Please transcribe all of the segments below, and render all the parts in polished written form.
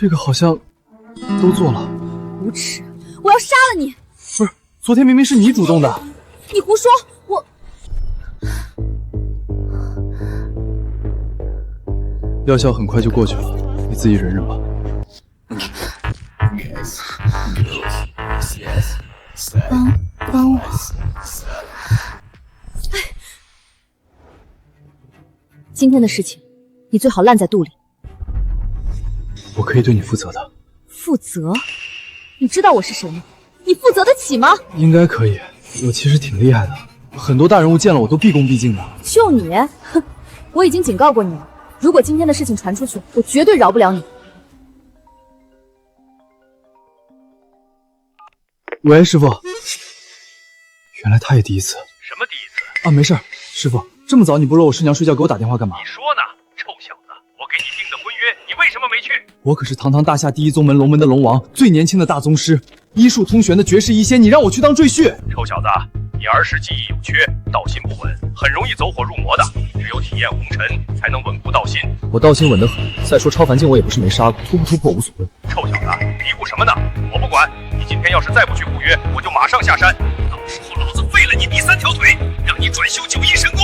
这个好像都做了。无耻！我要杀了你！不是，昨天明明是你主动的。你胡说！我药效很快就过去了，你自己忍忍吧。帮我！今天的事情，你最好烂在肚里。我可以对你负责的。负责？你知道我是谁吗？你负责得起吗？应该可以，我其实挺厉害的，很多大人物见了我都毕恭毕敬的。就你，哼！我已经警告过你了，如果今天的事情传出去，我绝对饶不了你。喂，师傅。原来他也第一次。什么第一次？啊，没事，师傅，这么早你不揉我师娘睡觉，给我打电话干嘛？你说呢，臭小子！我给你定的婚约，你为什么没去？我可是堂堂大夏第一宗门龙门的龙王，最年轻的大宗师，医术通玄的绝世医仙，你让我去当赘婿？臭小子，你儿时记忆有缺，道心不稳，很容易走火入魔的。只有体验红尘，才能稳固道心。我道心稳得很。再说超凡境我也不是没杀过，突不突破无所谓。臭小子，嘀咕什么呢？我不管。你今天要是再不去赴约，我就马上下山。到时候老子废了你第三条腿，让你转修九阴神功。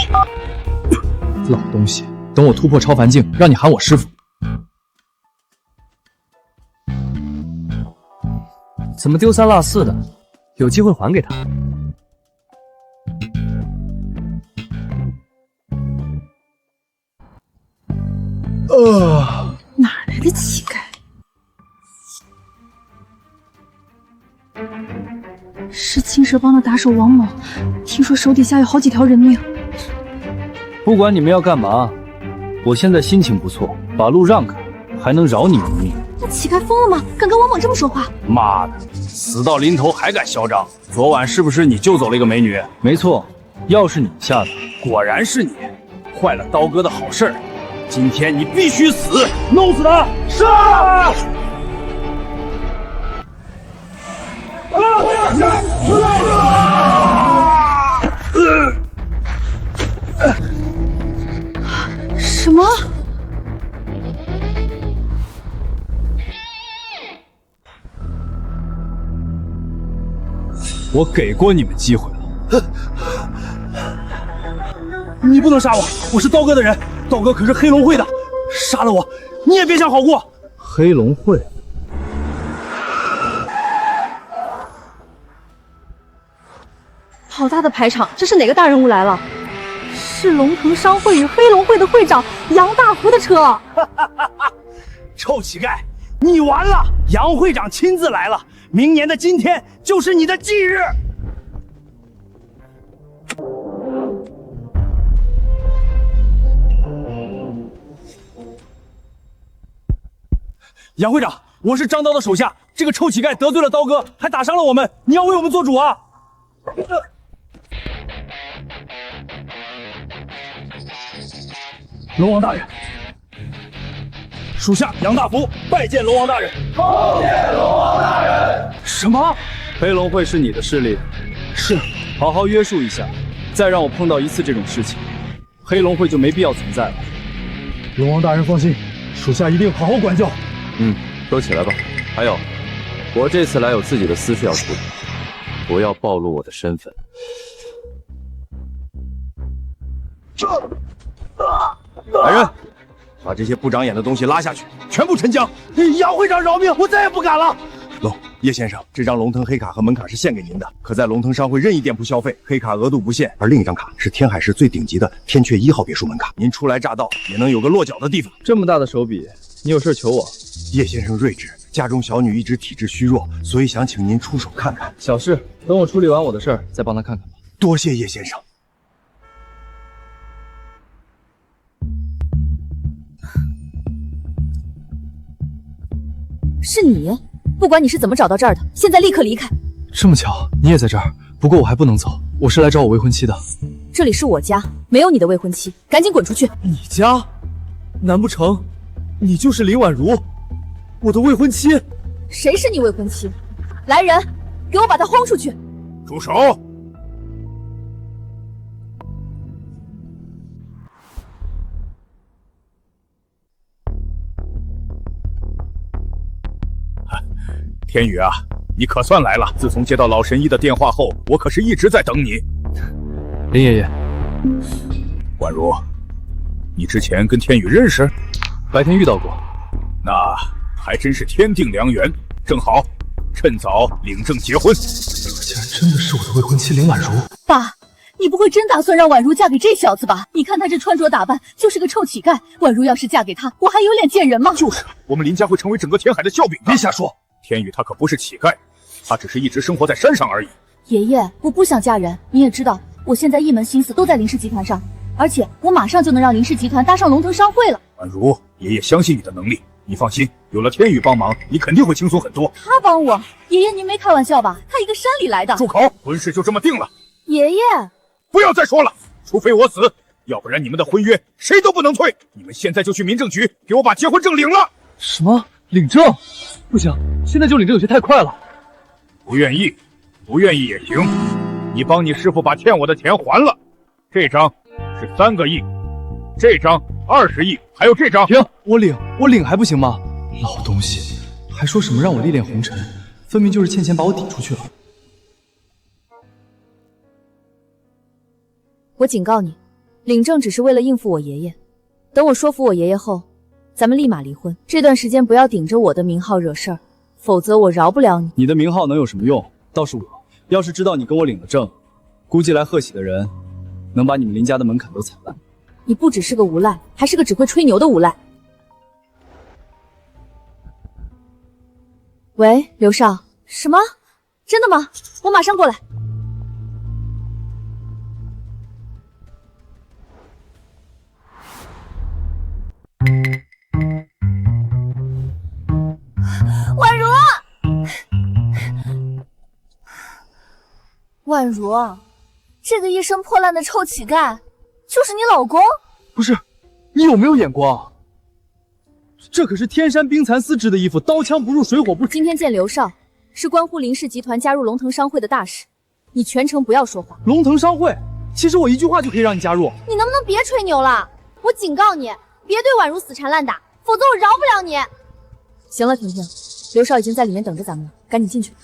老东西，等我突破超凡境，让你喊我师傅。怎么丢三落四的？有机会还给他。哪来的乞丐？是青蛇帮的打手王某，听说手底下有好几条人命。不管你们要干嘛，我现在心情不错，把路让开，还能饶你一命。那乞丐疯了吗？敢跟王猛这么说话？妈的，死到临头还敢嚣张！昨晚是不是你救走了一个美女？没错，药是你下的，果然是你，坏了刀哥的好事儿。今天你必须死，弄死他！杀！什么？我给过你们机会了。你不能杀我，我是刀哥的人，刀哥可是黑龙会的，杀了我，你也别想好过。黑龙会。好大的排场，这是哪个大人物来了？是龙腾商会与黑龙会的会长杨大福的车。臭乞丐，你完了！杨会长亲自来了，明年的今天就是你的忌日。杨会长，我是张刀的手下，这个臭乞丐得罪了刀哥，还打伤了我们，你要为我们做主啊！龙王大人，属下杨大福拜见龙王大人。叩见龙王大人。什么？黑龙会是你的势力？是。好好约束一下，再让我碰到一次这种事情，黑龙会就没必要存在了。龙王大人放心，属下一定好好管教。都起来吧。还有，我这次来有自己的私事要处理，不要暴露我的身份。来人，把这些不长眼的东西拉下去，全部沉江！杨会长饶命，我再也不敢了。叶先生，这张龙腾黑卡和门卡是献给您的，可在龙腾商会任意店铺消费，黑卡额度不限。而另一张卡是天海市最顶级的天阙1号别墅门卡，您初来乍到也能有个落脚的地方。这么大的手笔，你有事求我？叶先生睿智，家中小女一直体质虚弱，所以想请您出手看看。小事，等我处理完我的事儿，再帮他看看吧。多谢叶先生。是你？不管你是怎么找到这儿的，现在立刻离开。这么巧，你也在这儿。不过我还不能走，我是来找我未婚妻的。这里是我家，没有你的未婚妻，赶紧滚出去！你家？难不成你就是林婉如，我的未婚妻？谁是你未婚妻？来人，给我把她轰出去！住手！天宇啊，你可算来了！自从接到老神医的电话后，我可是一直在等你。林爷爷，婉如，你之前跟天宇认识？白天遇到过。那还真是天定良缘，正好趁早领证结婚。竟然真的是我的未婚妻林婉如。爸，你不会真打算让婉如嫁给这小子吧？你看他这穿着打扮，就是个臭乞丐。婉如要是嫁给他，我还有脸见人吗？就是，我们林家会成为整个天海的笑柄。别瞎说，天宇他可不是乞丐，他只是一直生活在山上而已。爷爷，我不想嫁人，你也知道，我现在一门心思都在林氏集团上，而且我马上就能让林氏集团搭上龙腾商会了。婉如，爷爷相信你的能力，你放心，有了天宇帮忙，你肯定会轻松很多。他帮我？爷爷您没开玩笑吧？他一个山里来的。住口！婚事就这么定了。爷爷，不要再说了，除非我死，要不然你们的婚约谁都不能退。你们现在就去民政局给我把结婚证领了。什么？领证？不行，现在就领证有些太快了。不愿意，不愿意也行。你帮你师傅把欠我的钱还了，这张是3个亿，这张20亿，还有这张。停！我领还不行吗？老东西，还说什么让我历练红尘，分明就是欠钱把我抵出去了。我警告你，领证只是为了应付我爷爷。等我说服我爷爷后，咱们立马离婚。这段时间不要顶着我的名号惹事儿，否则我饶不了你。你的名号能有什么用？倒是我，要是知道你跟我领了证，估计来贺喜的人能把你们林家的门槛都踩烂。你不只是个无赖，还是个只会吹牛的无赖。喂，刘少。什么？真的吗？我马上过来。婉如，婉如，这个一身破烂的臭乞丐就是你老公？不是，你有没有眼光？这可是天山冰蚕丝织的衣服，刀枪不入，水火不。今天见刘少，是关乎林氏集团加入龙腾商会的大事，你全程不要说话。龙腾商会，其实我一句话就可以让你加入。你能不能别吹牛了？我警告你，别对婉如死缠烂打，否则我饶不了你。行了，婷婷，刘少已经在里面等着咱们了，赶紧进去。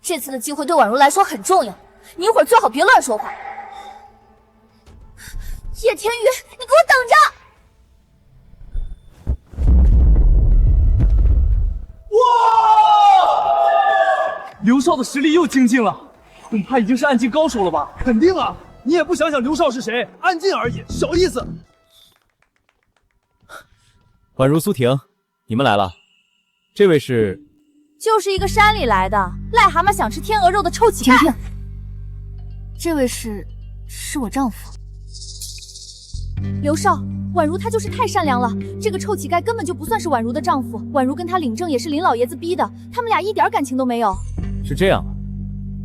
这次的机会对婉如来说很重要，你一会儿最好别乱说话。叶天宇，你给我等着！刘少的实力又精进了，恐怕已经是暗劲高手了吧？肯定啊！你也不想想刘少是谁，暗劲而已，小意思。宛如、苏婷，你们来了。这位是？就是一个山里来的癞蛤蟆想吃天鹅肉的臭乞丐。婷婷，这位是我丈夫刘少。婉如她就是太善良了，这个臭乞丐根本就不算是婉如的丈夫。婉如跟他领证也是林老爷子逼的，他们俩一点感情都没有。是这样啊，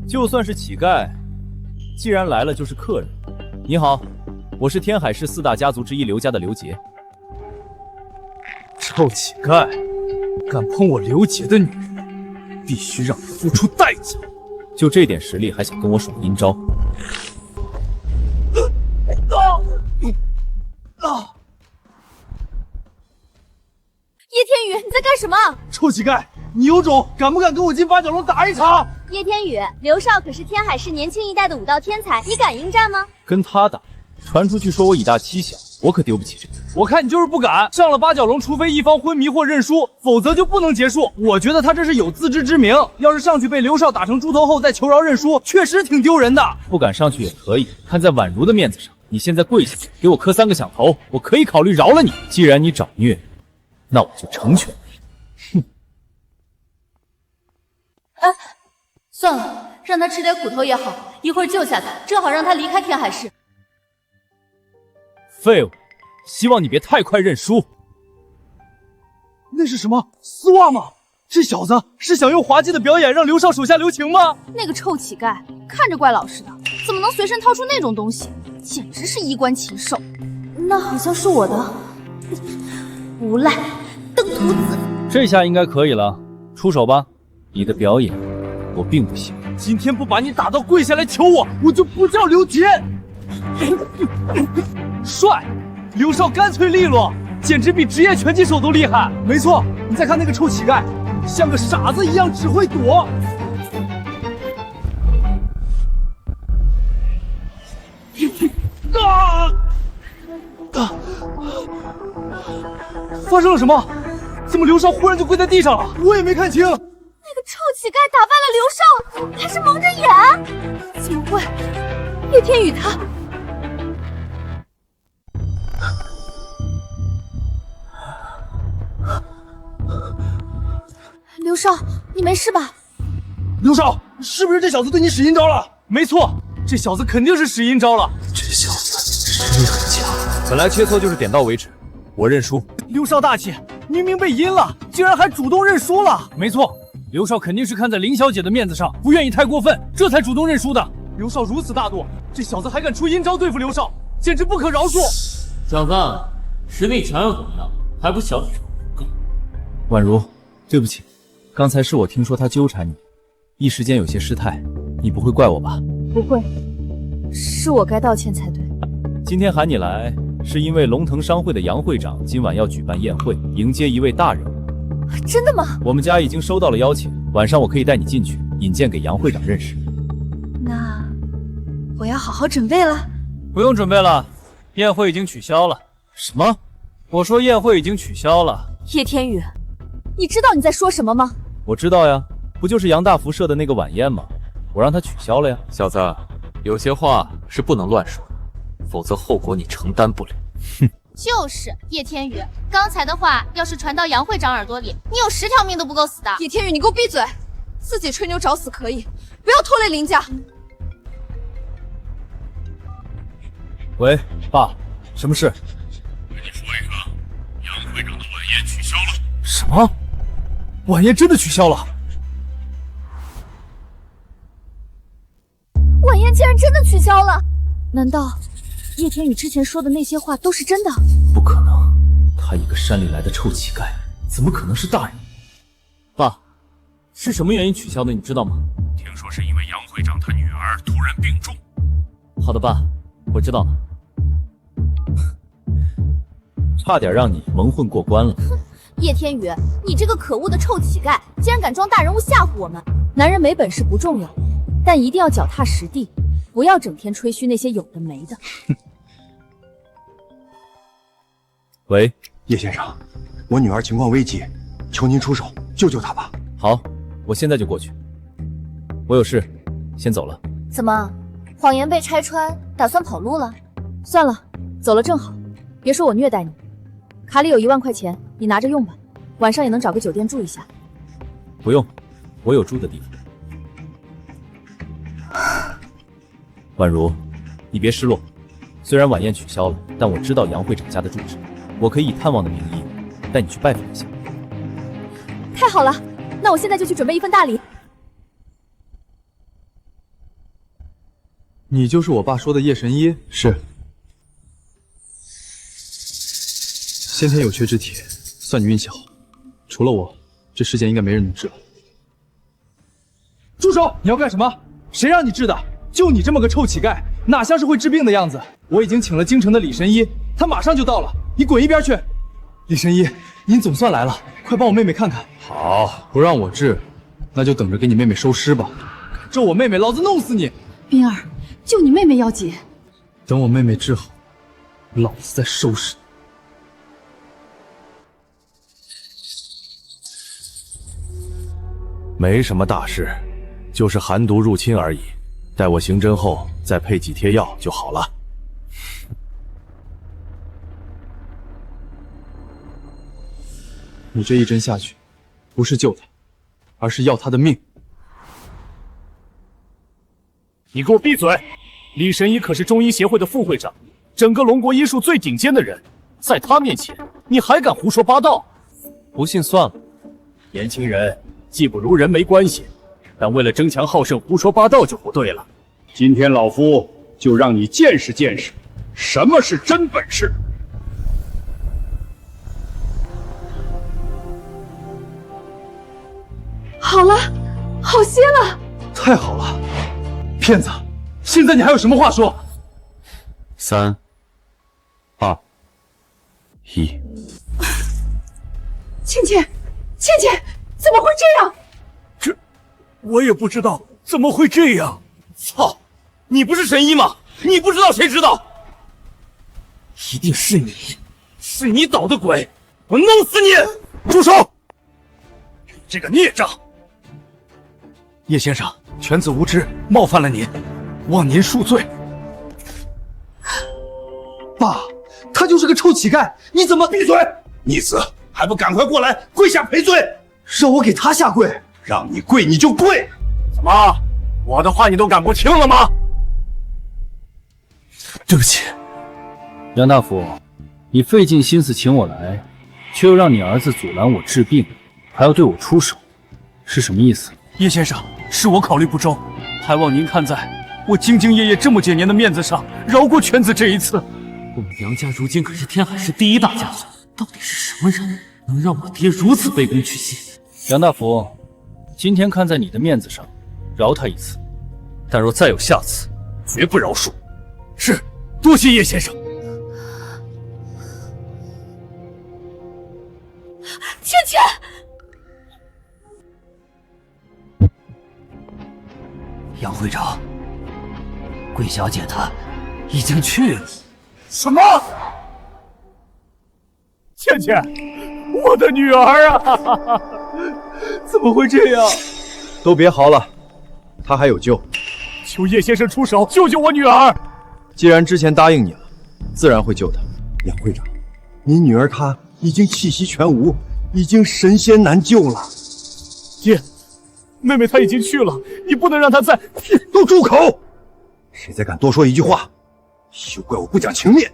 就算是乞丐，既然来了就是客人。你好，我是天海市4大家族之一刘家的刘杰。臭乞丐，敢碰我刘杰的女人，必须让他付出代价。就这点实力还想跟我耍阴招？叶天宇，你在干什么？臭乞丐，你有种，敢不敢跟我进八角笼打一场？叶天宇，刘少可是天海市年轻一代的武道天才，你敢应战吗？跟他打，传出去说我以大欺小，我可丢不起这个。我看你就是不敢。上了八角笼，除非一方昏迷或认输，否则就不能结束。我觉得他这是有自知之明，要是上去被刘少打成猪头后再求饶认输，确实挺丢人的。不敢上去也可以，看在婉如的面子上，你现在跪下，给我磕3个响头，我可以考虑饶了你。既然你找虐，那我就成全你。哼！算了，让他吃点苦头也好，一会儿救下他，正好让他离开天海市。废物！希望你别太快认输。那是什么？丝袜吗？这小子是想用滑稽的表演让刘少手下留情吗？那个臭乞丐看着怪老实的，怎么能随身掏出那种东西？简直是衣冠禽兽！那好像是我的。无赖，登徒子。这下应该可以了，出手吧。你的表演我并不喜欢。今天不把你打到跪下来求我，我就不叫刘杰。帅！刘少干脆利落，简直比职业拳击手都厉害。没错，你再看那个臭乞丐，像个傻子一样只会躲。发生了什么？怎么刘少忽然就跪在地上了？我也没看清。那个臭乞丐打败了刘少，还是蒙着眼。怎么会？叶天宇他……刘少，你没事吧？刘少，是不是这小子对你使阴招了？没错，这小子肯定是使阴招了。这小子实力很强，本来切磋就是点到为止，我认输。刘少大气，明明被阴了，竟然还主动认输了。没错，刘少肯定是看在林小姐的面子上，不愿意太过分，这才主动认输的。刘少如此大度，这小子还敢出阴招对付刘少，简直不可饶恕。小子，实力强又怎么样？还不小点声不够？宛如，对不起，刚才是我听说他纠缠你，一时间有些失态，你不会怪我吧？不会，是我该道歉才对。今天喊你来，是因为龙腾商会的杨会长今晚要举办宴会，迎接一位大人物。真的吗？我们家已经收到了邀请，晚上我可以带你进去，引荐给杨会长认识。那我要好好准备了。不用准备了，宴会已经取消了。什么？我说宴会已经取消了。叶天宇，你知道你在说什么吗？我知道呀，不就是杨大福设的那个晚宴吗？我让他取消了呀。小子，有些话是不能乱说，否则后果你承担不了。哼，就是叶天宇，刚才的话要是传到杨会长耳朵里，你有10条命都不够死的。叶天宇，你给我闭嘴！自己吹牛找死可以，不要拖累林家。喂，爸，什么事？跟你说一个，杨会长的晚宴取消了。什么？晚宴真的取消了？晚宴竟然真的取消了？难道叶天宇之前说的那些话都是真的？不可能，他一个山里来的臭乞丐，怎么可能是大人？爸，是什么原因取消的？你知道吗？听说是因为杨会长他女儿突然病重。好的，爸，我知道了。差点让你蒙混过关了。叶天宇，你这个可恶的臭乞丐，竟然敢装大人物吓唬我们！男人没本事不重要，但一定要脚踏实地，不要整天吹嘘那些有的没的。喂，叶先生，我女儿情况危急，求您出手救救她吧。好，我现在就过去。我有事，先走了。怎么，谎言被拆穿，打算跑路了？算了，走了正好。别说我虐待你，卡里有1万块钱，你拿着用吧，晚上也能找个酒店住一下。不用，我有住的地方。宛如，你别失落。虽然晚宴取消了，但我知道杨会长家的住址，我可以以探望的名义带你去拜访一下。太好了，那我现在就去准备一份大礼。你就是我爸说的叶神医？是。先天有缺之体，算你运气好。除了我，这世界应该没人能治了。住手！你要干什么？谁让你治的？就你这么个臭乞丐，哪像是会治病的样子？我已经请了京城的李神医，他马上就到了。你滚一边去！李神医，您总算来了，快帮我妹妹看看。好，不让我治，那就等着给你妹妹收尸吧。敢咒我妹妹，老子弄死你！冰儿，就你妹妹要紧。等我妹妹治好，老子再收拾你。没什么大事，就是寒毒入侵而已。待我刑侦后，再配几贴药就好了。你这一针下去，不是救他，而是要他的命。你给我闭嘴！李神医可是中医协会的副会长，整个龙国医术最顶尖的人，在他面前，你还敢胡说八道？不信算了。年轻人，技不如人没关系，但为了争强好胜，胡说八道就不对了。今天老夫就让你见识见识，什么是真本事。好了，好些了。太好了，骗子！现在你还有什么话说？3、2、1。倩倩，倩倩，怎么会这样？我也不知道怎么会这样。操！你不是神医吗？你不知道谁知道？一定是你，是你捣的鬼！我弄死你！住手！这个孽障！叶先生，犬子无知，冒犯了您，望您恕罪。爸，他就是个臭乞丐，你怎么闭嘴！逆子，还不赶快过来跪下赔罪！让我给他下跪？让你跪你就跪！怎么，我的话你都赶不清了吗？对不起，杨大夫，你费尽心思请我来，却又让你儿子阻拦我治病，还要对我出手，是什么意思？叶先生，是我考虑不周，还望您看在我兢兢业业这么些年的面子上，饶过犬子这一次。我们杨家如今可是天海市第一大家族，到底是什么人能让我爹如此卑躬屈膝？杨大福，今天看在你的面子上，饶他一次，但若再有下次，绝不饶恕。是，多谢叶先生。倩倩，杨会长，桂小姐她已经去了。什么？倩倩，我的女儿啊！怎么会这样？都别嚎了，他还有救。求叶先生出手救救我女儿！既然之前答应你了，自然会救她。杨会长，您女儿她已经气息全无，已经神仙难救了。爹，妹妹她已经去了，你不能让她再……都住口！谁再敢多说一句话，休怪我不讲情面。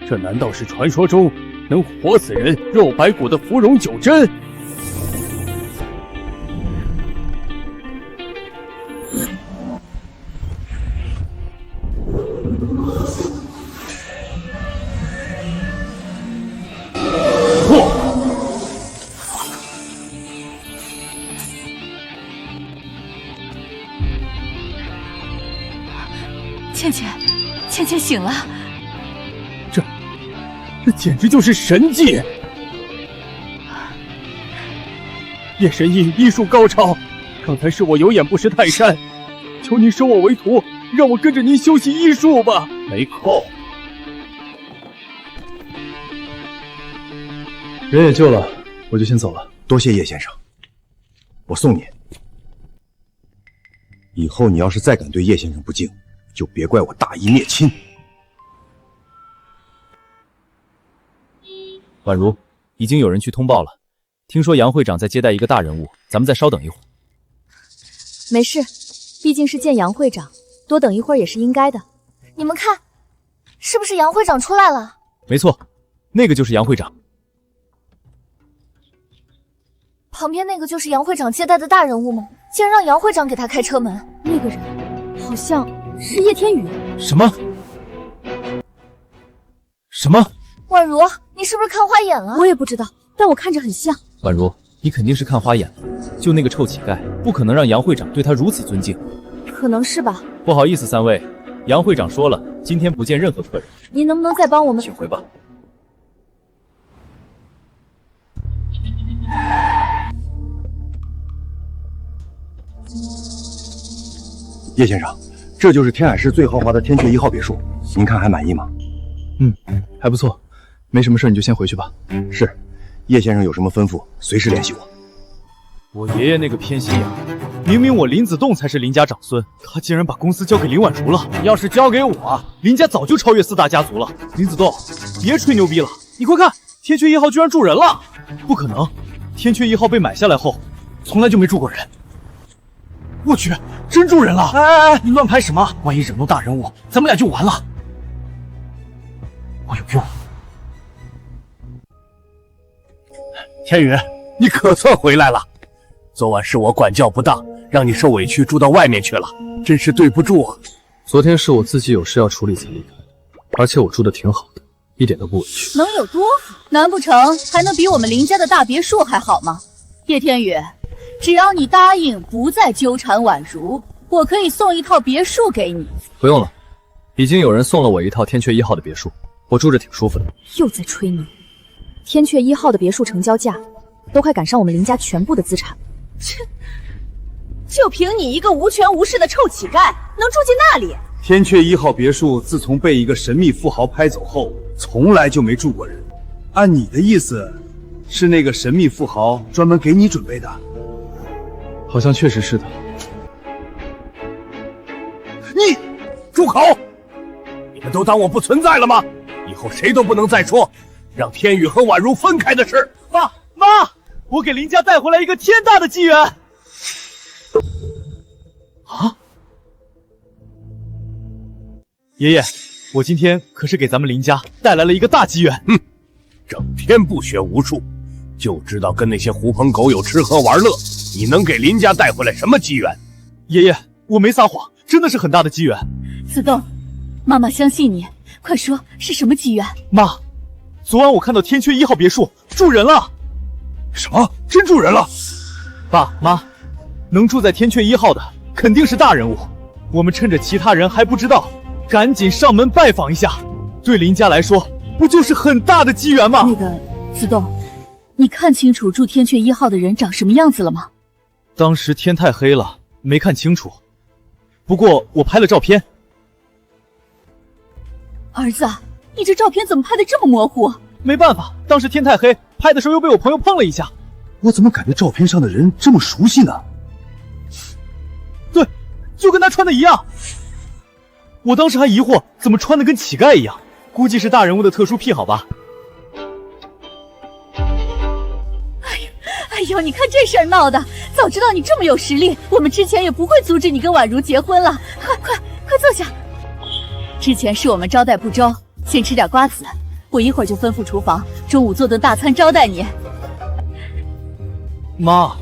这难道是传说中能活死人、肉白骨的芙蓉九针？倩倩，倩倩醒了。这简直就是神迹！叶神医医术高超，刚才是我有眼不识泰山，求您收我为徒，让我跟着您修习医术吧。没空。人也救了，我就先走了。多谢叶先生，我送您。以后你要是再敢对叶先生不敬，就别怪我大义灭亲。宛如，已经有人去通报了，听说杨会长在接待一个大人物，咱们再稍等一会儿。没事，毕竟是见杨会长，多等一会儿也是应该的。你们看，是不是杨会长出来了？没错，那个就是杨会长。旁边那个就是杨会长接待的大人物吗？竟然让杨会长给他开车门。那个人好像是叶天宇。什么？什么？宛如，你是不是看花眼了？我也不知道，但我看着很像。宛如，你肯定是看花眼了。就那个臭乞丐，不可能让杨会长对他如此尊敬。可能是吧。不好意思，三位，杨会长说了，今天不见任何客人。您能不能再帮我们？请回吧。叶先生，这就是天海市最豪华的天阙1号别墅，您看还满意吗？还不错。没什么事你就先回去吧。是，叶先生有什么吩咐，随时联系我。我爷爷那个偏心眼，明明我林子栋才是林家长孙，他竟然把公司交给林婉如了。要是交给我，林家早就超越4大家族了。林子栋，别吹牛逼了，你快看，天阙1号居然住人了！不可能，天阙1号被买下来后，从来就没住过人。我去，真住人了！哎，你乱拍什么？万一惹怒大人物，咱们俩就完了。我有用。天宇，你可算回来了。昨晚是我管教不当，让你受委屈住到外面去了，真是对不住啊。昨天是我自己有事要处理才离开的，而且我住的挺好的，一点都不委屈。能有多好？难不成还能比我们林家的大别墅还好吗？叶天宇，只要你答应不再纠缠婉如，我可以送一套别墅给你。不用了，已经有人送了我一套天阙1号的别墅，我住着挺舒服的。又在吹牛。天阙1号的别墅成交价都快赶上我们林家全部的资产。切，就凭你一个无权无势的臭乞丐，能住进那里？天阙1号别墅自从被一个神秘富豪拍走后，从来就没住过人。按你的意思，是那个神秘富豪专门给你准备的？好像确实是的。你住口！你们都当我不存在了吗？以后谁都不能再说让天宇和宛如分开的事。妈，我给林家带回来一个天大的机缘。啊！爷爷，我今天可是给咱们林家带来了一个大机缘。整天不学无术，就知道跟那些狐朋狗友吃喝玩乐，你能给林家带回来什么机缘？爷爷，我没撒谎，真的是很大的机缘。子栋，妈妈相信你，快说是什么机缘？妈，昨晚我看到天阙1号别墅住人了。什么？真住人了？爸妈，能住在天阙1号的肯定是大人物，我们趁着其他人还不知道，赶紧上门拜访一下，对林家来说不就是很大的机缘吗？那个子栋，你看清楚住天阙1号的人长什么样子了吗？当时天太黑了，没看清楚，不过我拍了照片。儿子，你这照片怎么拍的这么模糊？没办法，当时天太黑，拍的时候又被我朋友碰了一下。我怎么感觉照片上的人这么熟悉呢？对，就跟他穿的一样。我当时还疑惑，怎么穿的跟乞丐一样，估计是大人物的特殊癖好吧。哎呦，你看这事儿闹的！早知道你这么有实力，我们之前也不会阻止你跟宛如结婚了。快坐下。之前是我们招待不周，先吃点瓜子，我一会儿就吩咐厨房，中午做顿大餐招待你。妈，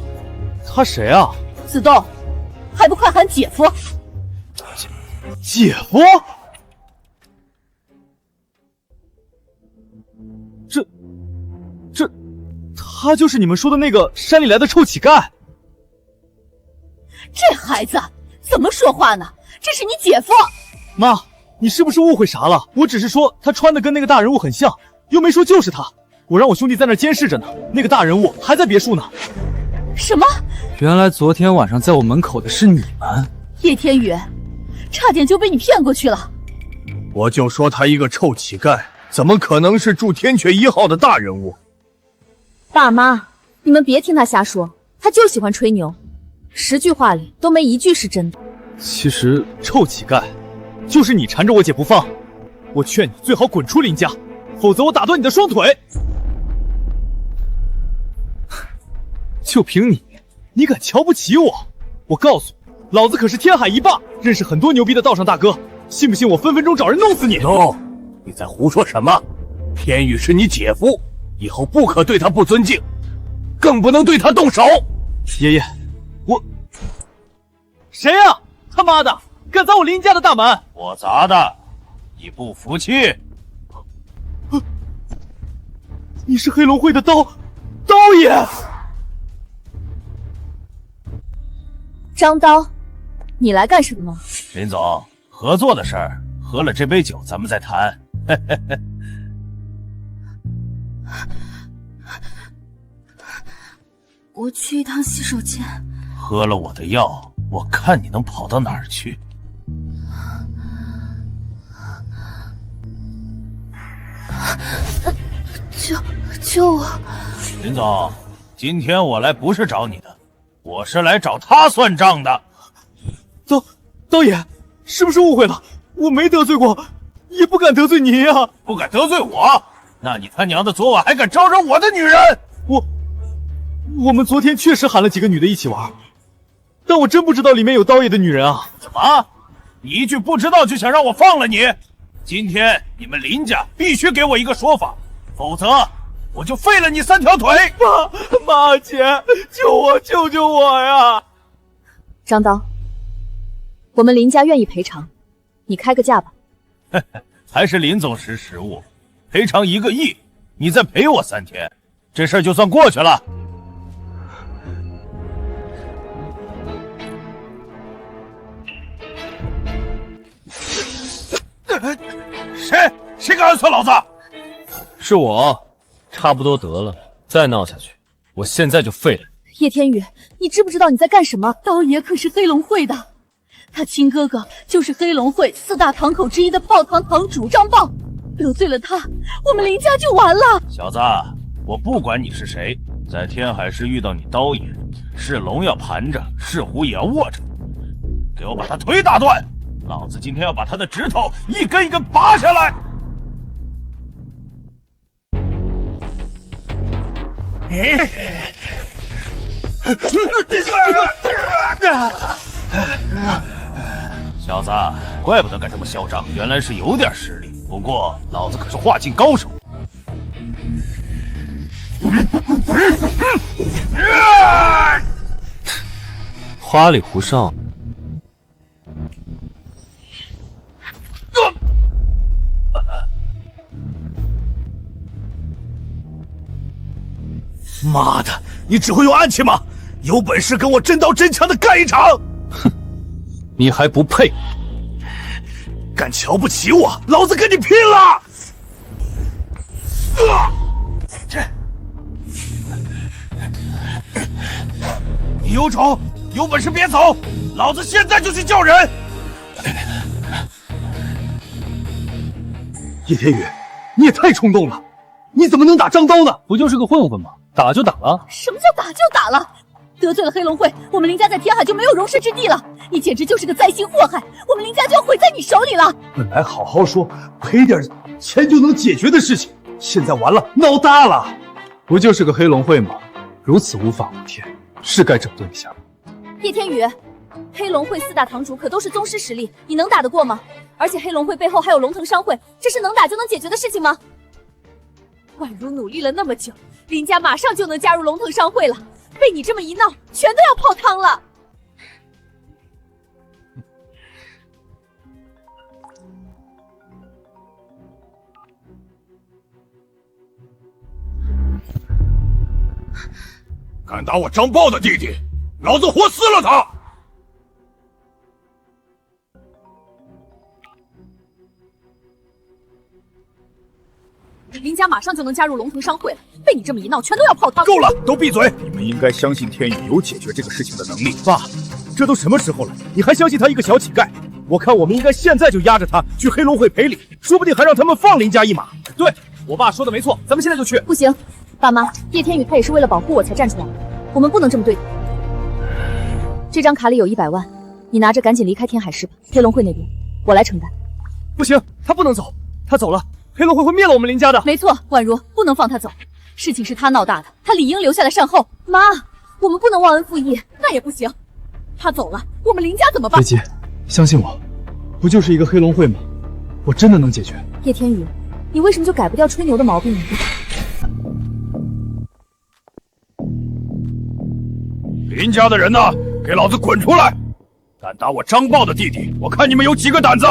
他谁啊？子栋，还不快喊姐夫！姐夫？这，他就是你们说的那个山里来的臭乞丐？这孩子怎么说话呢？这是你姐夫！妈，你是不是误会啥了？我只是说他穿的跟那个大人物很像，又没说就是他。我让我兄弟在那监视着呢，那个大人物还在别墅呢。什么？原来昨天晚上在我门口的是你们。叶天宇，差点就被你骗过去了。我就说他一个臭乞丐，怎么可能是住天阙1号的大人物？爸妈，你们别听他瞎说，他就喜欢吹牛，10句话里都没一句是真的。其实臭乞丐，就是你缠着我姐不放。我劝你最好滚出林家，否则我打断你的双腿。就凭你，你敢瞧不起我？我告诉你，老子可是天海一霸，认识很多牛逼的道上大哥，信不信我分分钟找人弄死你？你在胡说什么？天宇是你姐夫，以后不可对他不尊敬，更不能对他动手。爷爷，我谁呀？他妈的，敢砸我林家的大门！我砸的，你不服气？你是黑龙会的刀爷！张刀，你来干什么？林总，合作的事儿，喝了这杯酒咱们再谈。我去一趟洗手间。喝了我的药，我看你能跑到哪儿去。救我！林总，今天我来不是找你的，我是来找他算账的。刀爷，是不是误会了？我没得罪过，也不敢得罪您啊！不敢得罪我？那你他娘的昨晚还敢招惹我的女人？我们昨天确实喊了几个女的一起玩，但我真不知道里面有刀爷的女人啊！怎么？你一句不知道就想让我放了你？今天你们林家必须给我一个说法，否则我就废了你3条腿！妈姐，救救我呀！张刀，我们林家愿意赔偿，你开个价吧。还是林总识时务，赔偿1个亿，你再赔我3天，这事儿就算过去了。谁？谁敢暗算老子？是我，差不多得了，再闹下去，我现在就废了你。叶天宇，你知不知道你在干什么？刀爷可是黑龙会的，他亲哥哥就是黑龙会4大堂口之一的豹堂堂主张豹，得罪了他，我们林家就完了。小子，我不管你是谁，在天海市遇到你刀爷，是龙要盘着，是虎也要握着，给我把他腿打断！老子今天要把他的指头一根一根拔下来！小子，怪不得敢这么嚣张，原来是有点实力。不过老子可是化境高手。花里胡哨。妈的，你只会用暗器吗？有本事跟我真刀真枪的干一场！哼，你还不配！敢瞧不起我，老子跟你拼了！你有种，有本事别走，老子现在就去叫人！叶天宇，你也太冲动了，你怎么能打张刀呢？不就是个混混吗？打就打了。什么叫打就打了？得罪了黑龙会，我们林家在天海就没有容身之地了。你简直就是个灾星祸害，我们林家就要毁在你手里了。本来好好说，赔点钱就能解决的事情，现在完了，闹大了。不就是个黑龙会吗？如此无法无天，是该整顿一下。叶天宇，黑龙会4大堂主可都是宗师实力，你能打得过吗？而且黑龙会背后还有龙腾商会，这是能打就能解决的事情吗？宛如努力了那么久，林家马上就能加入龙腾商会了，被你这么一闹，全都要泡汤了。敢打我张豹的弟弟，老子活撕了他！林家马上就能加入龙腾商会了，被你这么一闹，全都要泡汤。够了，都闭嘴！你们应该相信天宇有解决这个事情的能力。爸，这都什么时候了，你还相信他一个小乞丐？我看我们应该现在就押着他去黑龙会赔礼，说不定还让他们放林家一马。对，我爸说的没错，咱们现在就去。不行，爸妈，叶天宇他也是为了保护我才站出来的，我们不能这么对他。这张卡里有100万，你拿着赶紧离开天海市吧。黑龙会那边我来承担。不行，他不能走，他走了，黑龙会灭了我们林家的。没错，宛如不能放他走，事情是他闹大的，他理应留下来善后。妈，我们不能忘恩负义，那也不行。他走了，我们林家怎么办？别急，相信我，不就是一个黑龙会吗？我真的能解决。叶天宇，你为什么就改不掉吹牛的毛病呢？林家的人呢？给老子滚出来！敢打我张豹的弟弟，我看你们有几个胆子！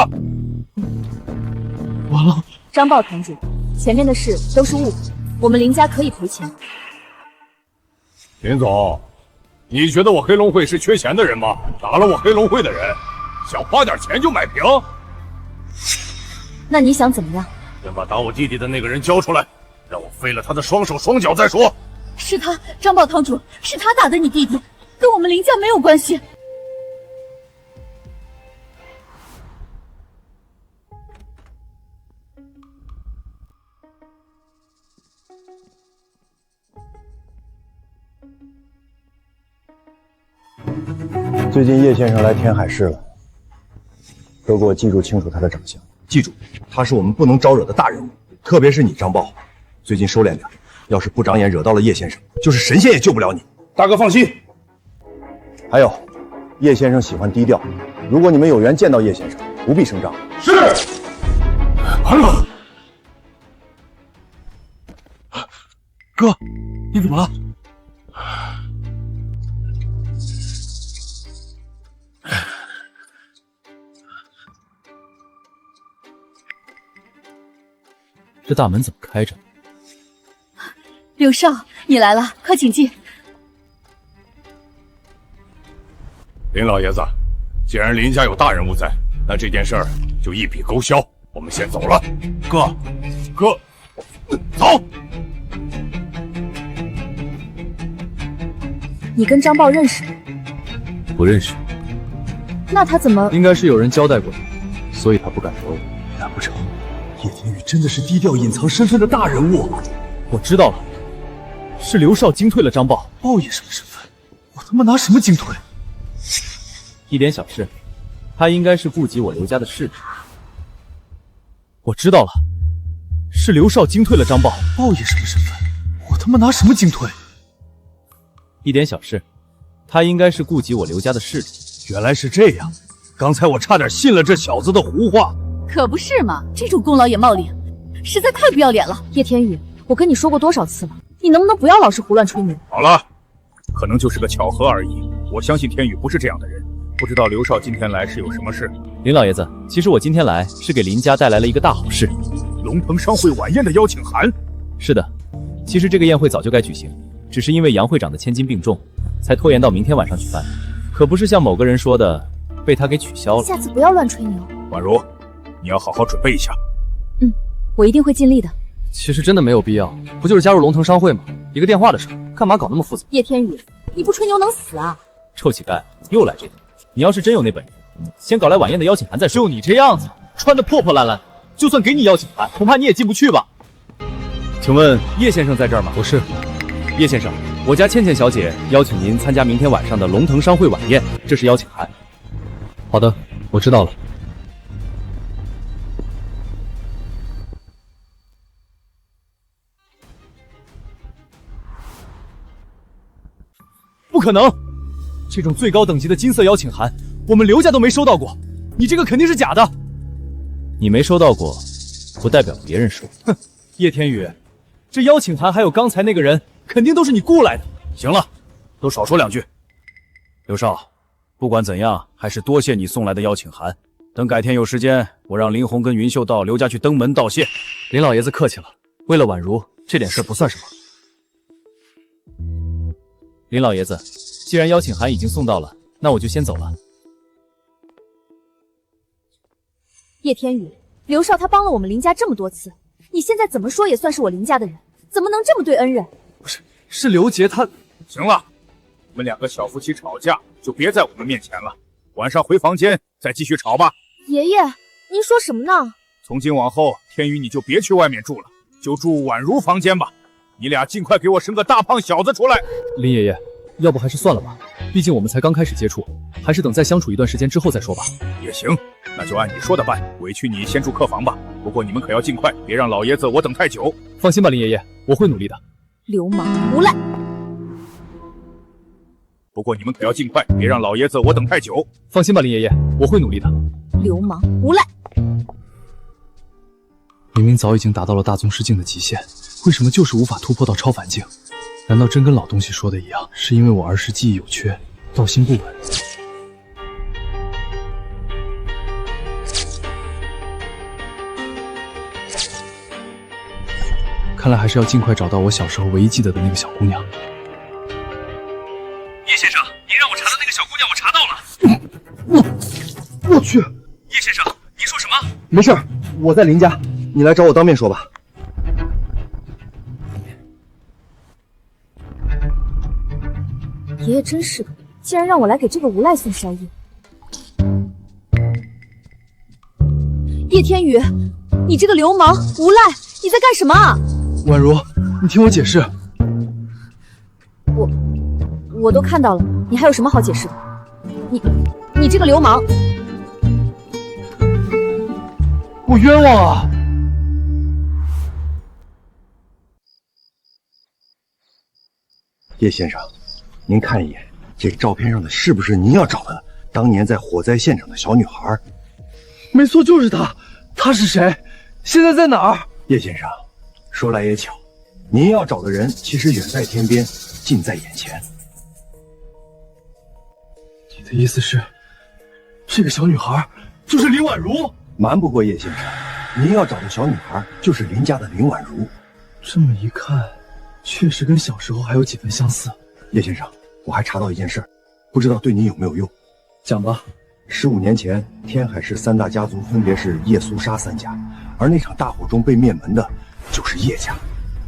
完了，张豹堂主，前面的事都是误会，我们林家可以赔钱。林总，你觉得我黑龙会是缺钱的人吗？打了我黑龙会的人，想花点钱就买平？那你想怎么样？先把打我弟弟的那个人交出来，让我废了他的双手双脚再说。是他，张豹堂主，是他打的你弟弟，跟我们林家没有关系。最近叶先生来天海市了，都给我记住清楚他的长相。记住，他是我们不能招惹的大人物，特别是你张豹，最近收敛点，要是不长眼惹到了叶先生，就是神仙也救不了你。大哥放心。还有，叶先生喜欢低调，如果你们有缘见到叶先生，不必声张。是。哥，你怎么了？这大门怎么开着？柳少，你来了，快请进。林老爷子，既然林家有大人物在，那这件事儿就一笔勾销。我们先走了。哥，走。你跟张豹认识？不认识。那他怎么？应该是有人交代过他，所以他不敢惹我。难不成叶天宇真的是低调隐藏身份的大人物？我知道了，是刘少惊退了张豹。豹爷什么身份？我他妈拿什么惊退？一点小事，他应该是顾及我刘家的势力。我知道了，是刘少惊退了张豹。豹爷什么身份？我他妈拿什么惊退？一点小事，他应该是顾及我刘家的势力。原来是这样，刚才我差点信了这小子的胡话。可不是嘛，这种功劳也冒领，实在太不要脸了。叶天宇，我跟你说过多少次了，你能不能不要老是胡乱吹牛？好了，可能就是个巧合而已。我相信天宇不是这样的人。不知道刘少今天来是有什么事？林老爷子，其实我今天来是给林家带来了一个大好事。龙腾商会晚宴的邀请函。是的，其实这个宴会早就该举行，只是因为杨会长的千金病重，才拖延到明天晚上举办。可不是像某个人说的，被他给取消了。下次不要乱吹牛。婉如，你要好好准备一下。我一定会尽力的。其实真的没有必要，不就是加入龙腾商会吗？一个电话的事，干嘛搞那么复杂？叶天宇，你不吹牛能死啊！臭乞丐，又来这个！你要是真有那本事，先搞来晚宴的邀请函再说。就你这样子，穿得破破烂烂，就算给你邀请函，恐怕你也进不去吧？请问叶先生在这儿吗？不是。叶先生，我家倩倩小姐邀请您参加明天晚上的龙腾商会晚宴，这是邀请函。好的，我知道了。不可能！这种最高等级的金色邀请函，我们刘家都没收到过。你这个肯定是假的。你没收到过，不代表别人收。哼，叶天宇，这邀请函还有刚才那个人，肯定都是你雇来的。行了，都少说两句。刘少，不管怎样，还是多谢你送来的邀请函。等改天有时间，我让林红跟云秀到刘家去登门道谢。林老爷子客气了，为了婉如，这点事不算什么。林老爷子，既然邀请函已经送到了，那我就先走了。叶天宇，刘少他帮了我们林家这么多次，你现在怎么说也算是我林家的人，怎么能这么对恩人？是刘杰他……行了，你们两个小夫妻吵架就别在我们面前了，晚上回房间再继续吵吧。爷爷，您说什么呢？从今往后，天宇你就别去外面住了，就住婉如房间吧。你俩尽快给我生个大胖小子出来。林爷爷，要不还是算了吧，毕竟我们才刚开始接触，还是等再相处一段时间之后再说吧。也行，那就按你说的办，委屈你先住客房吧。不过你们可要尽快，别让老爷子我等太久。放心吧，林爷爷，我会努力的。流氓无赖！不过你们可要尽快，别让老爷子我等太久。放心吧，林爷爷，我会努力的。流氓无赖！明明早已经达到了大宗师境的极限，为什么就是无法突破到超凡境？难道真跟老东西说的一样，是因为我儿时记忆有缺，道心不稳？看来还是要尽快找到我小时候唯一记得的那个小姑娘。叶先生，您让我查的那个小姑娘，我查到了。我去！叶先生，您说什么？没事，我在林家，你来找我当面说吧。爷爷真是的，竟然让我来给这个无赖送宵夜。叶天宇，你这个流氓无赖，你在干什么啊？婉如，你听我解释。我都看到了，你还有什么好解释的？你这个流氓！我冤枉啊！叶先生，您看一眼，这照片上的是不是您要找的当年在火灾现场的小女孩？没错，就是她。她是谁？现在在哪儿？叶先生，说来也巧，您要找的人其实远在天边，近在眼前。你的意思是，这个小女孩就是林婉如？瞒不过叶先生，您要找的小女孩就是林家的林婉如。这么一看，确实跟小时候还有几分相似。叶先生，我还查到一件事，不知道对您有没有用。讲吧。15年前，天海市3大家族分别是叶苏沙3家，而那场大火中被灭门的就是叶家。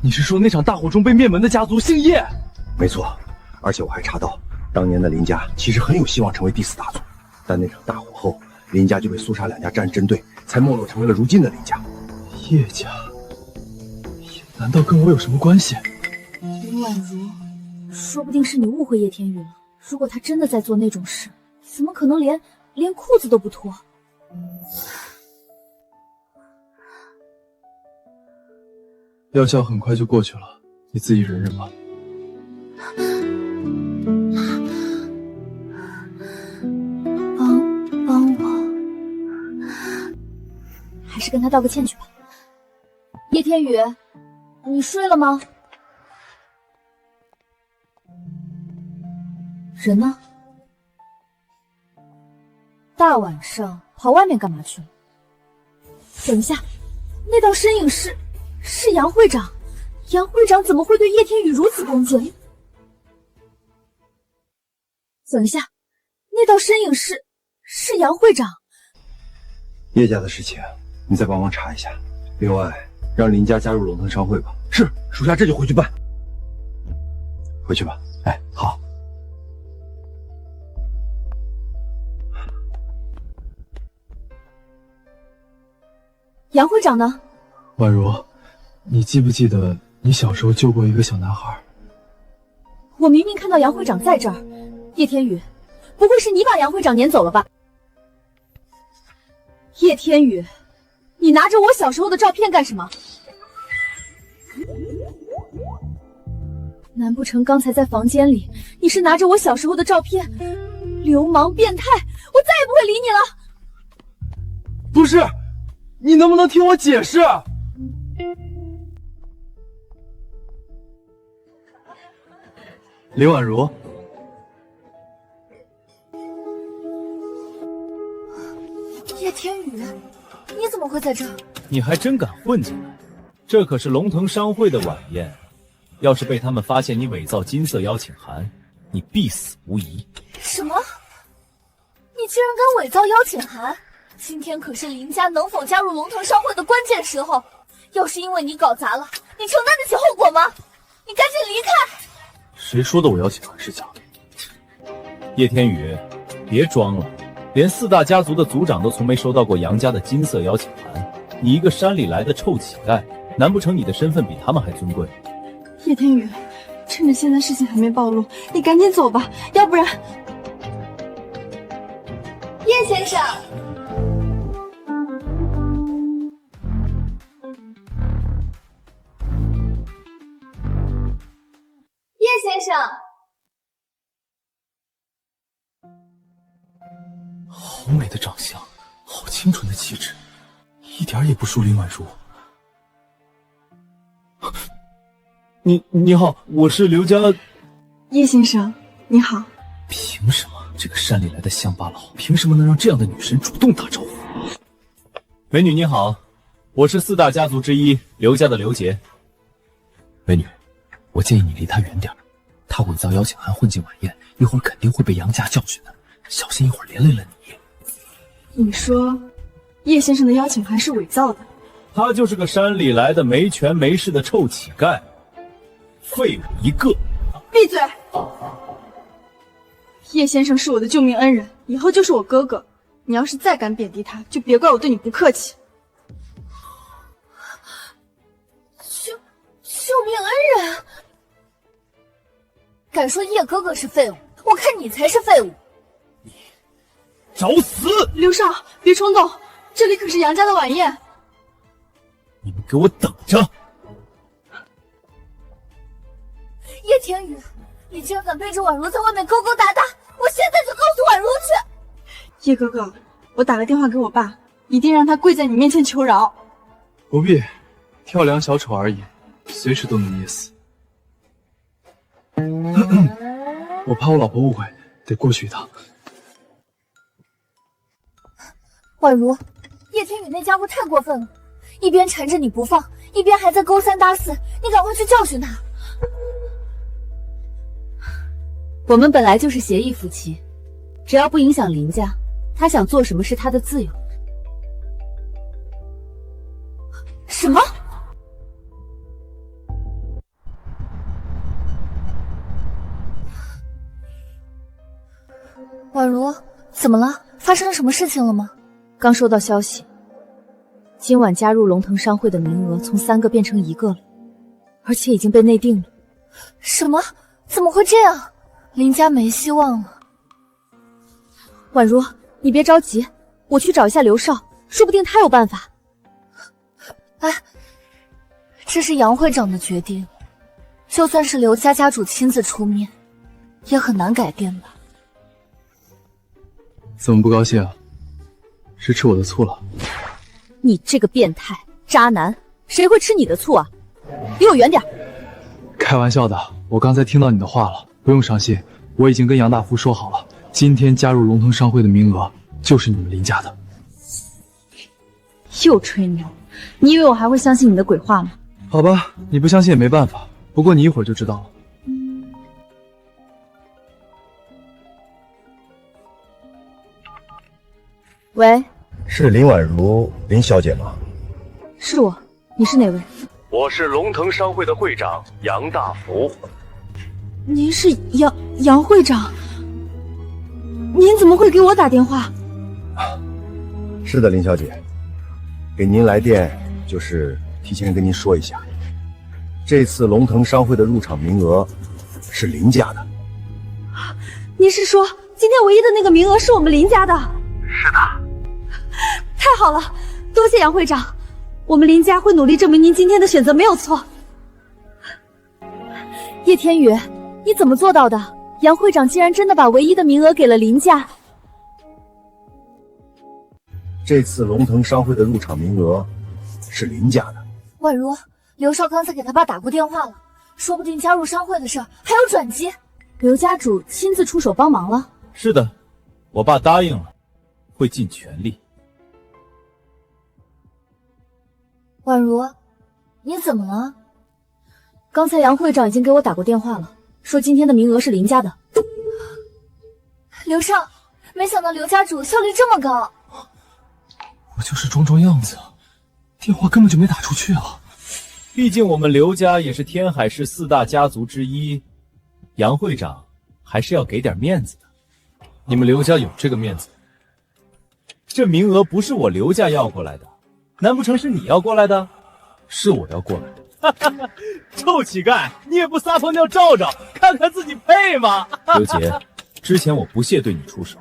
你是说那场大火中被灭门的家族姓叶？没错，而且我还查到，当年的林家其实很有希望成为第4大族，但那场大火后，林家就被苏沙2家站针对，才没落成为了如今的林家。叶家，难道跟我有什么关系？林婉如，说不定是你误会叶天宇了。如果他真的在做那种事，怎么可能连裤子都不脱？药效很快就过去了，你自己忍忍吧。帮我，还是跟他道个歉去吧。叶天宇，你睡了吗？人呢？大晚上跑外面干嘛去了？等一下，那道身影是杨会长。杨会长怎么会对叶天宇如此恭敬？等一下，那道身影是杨会长。叶家的事情，你再帮忙查一下。另外，让林家加入龙腾商会吧。是，属下这就回去办。回去吧。哎，好。杨会长呢？婉如，你记不记得你小时候救过一个小男孩？我明明看到杨会长在这儿。叶天宇，不会是你把杨会长撵走了吧？叶天宇，你拿着我小时候的照片干什么？难不成刚才在房间里，你是拿着我小时候的照片？流氓变态，我再也不会理你了。不是，你能不能听我解释？林婉如，叶天宇，你怎么会在这儿？你还真敢混进来！这可是龙腾商会的晚宴，要是被他们发现你伪造金色邀请函，你必死无疑。什么？你竟然敢伪造邀请函？今天可是林家能否加入龙腾商会的关键时候，要是因为你搞砸了，你承担得起后果吗？你赶紧离开！谁说的我邀请函是假的？叶天宇，别装了，连4大家族的族长都从没收到过杨家的金色邀请函，你一个山里来的臭乞丐，难不成你的身份比他们还尊贵？叶天宇，趁着现在事情还没暴露，你赶紧走吧，要不然……叶先生。叶先生，好美的长相，好清纯的气质，一点也不输林婉如。你好，我是刘家。叶先生，你好。凭什么这个山里来的乡巴佬，凭什么能让这样的女神主动打招呼？美女你好，我是4大家族之一刘家的刘杰。美女，我建议你离他远点，他伪造邀请函混进晚宴，一会儿肯定会被杨家教训的，小心一会儿连累了你。你说，叶先生的邀请函是伪造的？他就是个山里来的没权没势的臭乞丐，废物一个。闭嘴！叶先生是我的救命恩人，以后就是我哥哥。你要是再敢贬低他，就别怪我对你不客气。救命恩人！敢说叶哥哥是废物，我看你才是废物！你找死！刘少，别冲动，这里可是杨家的晚宴。你们给我等着！叶天宇，你竟然敢背着婉如在外面勾勾搭搭，我现在就告诉婉如去！叶哥哥，我打了电话给我爸，一定让他跪在你面前求饶。不必，跳梁小丑而已，随时都能捏死。我怕我老婆误会，得过去一趟。婉如，叶天宇那家伙太过分了，一边缠着你不放，一边还在勾三搭四，你赶快去教训他。我们本来就是协议夫妻，只要不影响林家，他想做什么是他的自由。什么？宛如，怎么了？发生了什么事情了吗？刚收到消息，今晚加入龙腾商会的名额从3个变成1个了，而且已经被内定了。什么？怎么会这样？林家没希望了。宛如，你别着急，我去找一下刘少，说不定他有办法。哎，这是杨会长的决定，就算是刘家家主亲自出面，也很难改变吧。怎么不高兴啊？是吃我的醋了？你这个变态渣男，谁会吃你的醋啊？离我远点！开玩笑的，我刚才听到你的话了，不用伤心，我已经跟杨大夫说好了，今天加入龙腾商会的名额就是你们林家的。又吹牛，你以为我还会相信你的鬼话吗？好吧，你不相信也没办法，不过你一会儿就知道了。喂，是林婉如林小姐吗？是我，你是哪位？我是龙腾商会的会长杨大福。您是杨会长？您怎么会给我打电话？是的，林小姐，给您来电就是提前跟您说一下，这次龙腾商会的入场名额是林家的。您是说今天唯一的那个名额是我们林家的？是的。太好了，多谢杨会长，我们林家会努力证明您今天的选择没有错。叶天宇，你怎么做到的？杨会长竟然真的把唯一的名额给了林家。这次龙腾商会的入场名额是林家的。宛如，刘少刚才给他爸打过电话了，说不定加入商会的事还有转机。刘家主亲自出手帮忙了。是的，我爸答应了，会尽全力。宛如，你怎么了？刚才杨会长已经给我打过电话了，说今天的名额是林家的。刘少，没想到刘家主效率这么高。我就是装装样子，电话根本就没打出去啊。毕竟我们刘家也是天海市4大家族之一，杨会长还是要给点面子的。你们刘家有这个面子？这名额不是我刘家要过来的，难不成是你要过来的？是我要过来的。臭乞丐，你也不撒泡尿照照，看看自己配吗？刘杰，之前我不屑对你出手，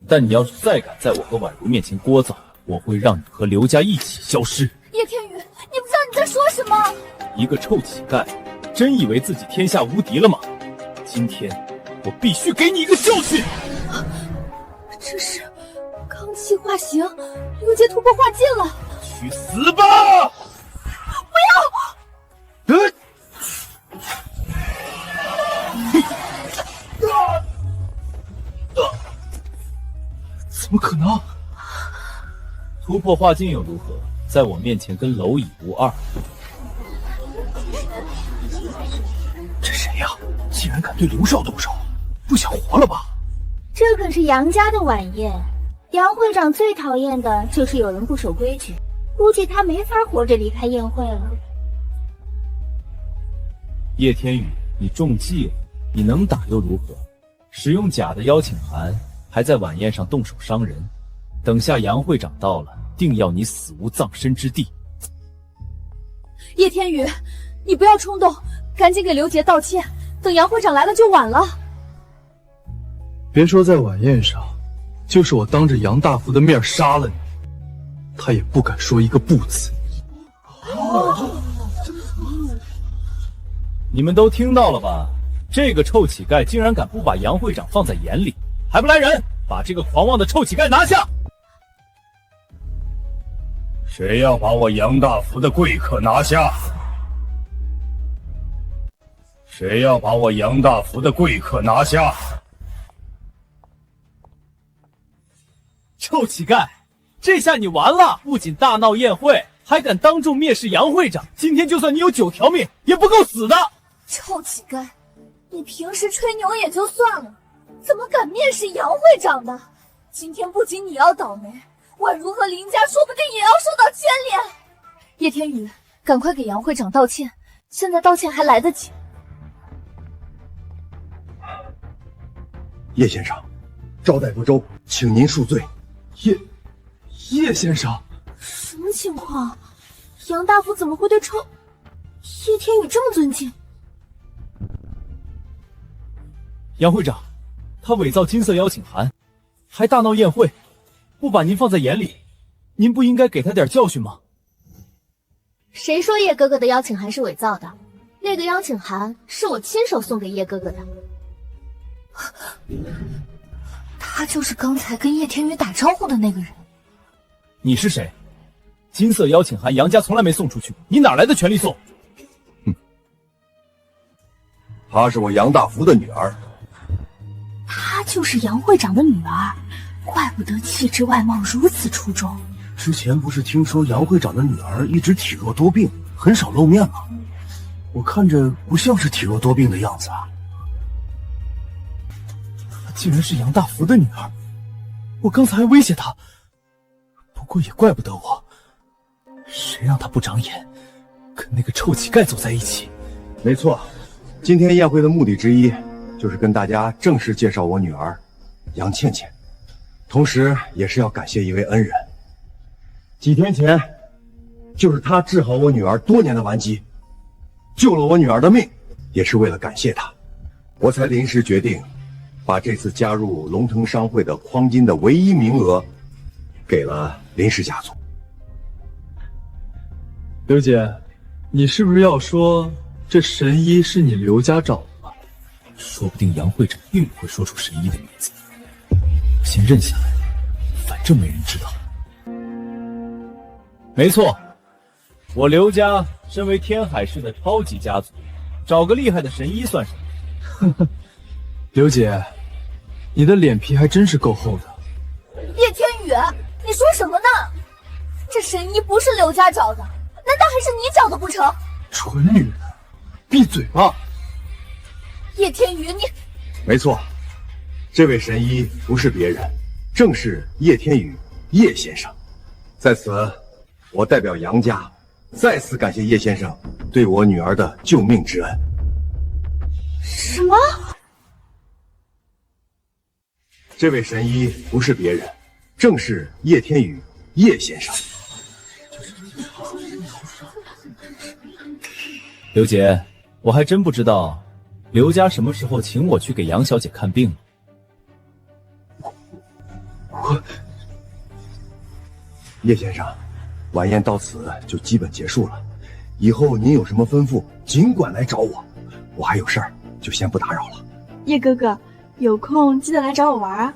但你要是再敢在我和婉如面前聒噪，我会让你和刘家一起消失。叶天宇，你不知道你在说什么？一个臭乞丐，真以为自己天下无敌了吗？今天我必须给你一个教训！这是糠气化形，刘杰突破化境了。去死吧！不要！怎么可能？突破化境又如何？在我面前跟蝼蚁无二。这谁呀？竟然敢对刘少动手，不想活了吧？这可是杨家的晚宴，杨会长最讨厌的就是有人不守规矩，估计他没法活着离开宴会了。叶天宇，你中计了，你能打又如何？使用假的邀请函，还在晚宴上动手伤人，等下杨会长到了，定要你死无葬身之地。叶天宇，你不要冲动，赶紧给刘杰道歉，等杨会长来了就晚了。别说在晚宴上，就是我当着杨大福的面杀了你，他也不敢说一个不字。你们都听到了吧？这个臭乞丐竟然敢不把杨会长放在眼里，还不来人，把这个狂妄的臭乞丐拿下！谁要把我杨大福的贵客拿下？谁要把我杨大福的贵客拿下？臭乞丐，这下你完了！不仅大闹宴会，还敢当众蔑视杨会长，今天就算你有9条命，也不够死的！臭乞丐，你平时吹牛也就算了，怎么敢蔑视杨会长的？今天不仅你要倒霉，宛如和林家说不定也要受到牵连。叶天宇，赶快给杨会长道歉，现在道歉还来得及。叶先生，招待不周，请您恕罪。叶先生，什么情况？杨大夫怎么会对叶天宇这么尊敬？杨会长，他伪造金色邀请函，还大闹宴会，不把您放在眼里，您不应该给他点教训吗？谁说叶哥哥的邀请函是伪造的？那个邀请函是我亲手送给叶哥哥的。他就是刚才跟叶天宇打招呼的那个人。你是谁？金色邀请函杨家从来没送出去，你哪来的权利送？她是我杨大福的女儿。她就是杨会长的女儿，怪不得气质外貌如此出众。之前不是听说杨会长的女儿一直体弱多病，很少露面吗？我看着不像是体弱多病的样子啊。竟然是杨大福的女儿，我刚才还威胁她，不过也怪不得我，谁让她不长眼，跟那个臭乞丐走在一起。没错，今天宴会的目的之一，就是跟大家正式介绍我女儿杨倩倩，同时也是要感谢一位恩人。几天前，就是他治好我女儿多年的顽疾，救了我女儿的命，也是为了感谢他，我才临时决定把这次加入龙腾商会的匡金的唯一名额给了林氏家族。刘姐，你是不是要说这神医是你刘家找的？说不定杨会长并不会说出神医的名字，我先认下来，反正没人知道。没错，我刘家身为天海市的超级家族，找个厉害的神医算什么？刘姐，你的脸皮还真是够厚的。叶天宇，你说什么呢？这神医不是刘家找的，难道还是你找的不成？蠢女人，闭嘴吧！叶天宇，你……没错，这位神医不是别人，正是叶天宇，叶先生。在此，我代表杨家再次感谢叶先生对我女儿的救命之恩。什么？这位神医不是别人，正是叶天宇，叶先生。刘姐，我还真不知道刘家什么时候请我去给杨小姐看病了。叶先生，晚宴到此就基本结束了，以后您有什么吩咐，尽管来找我，我还有事儿，就先不打扰了。叶哥哥，有空记得来找我玩啊。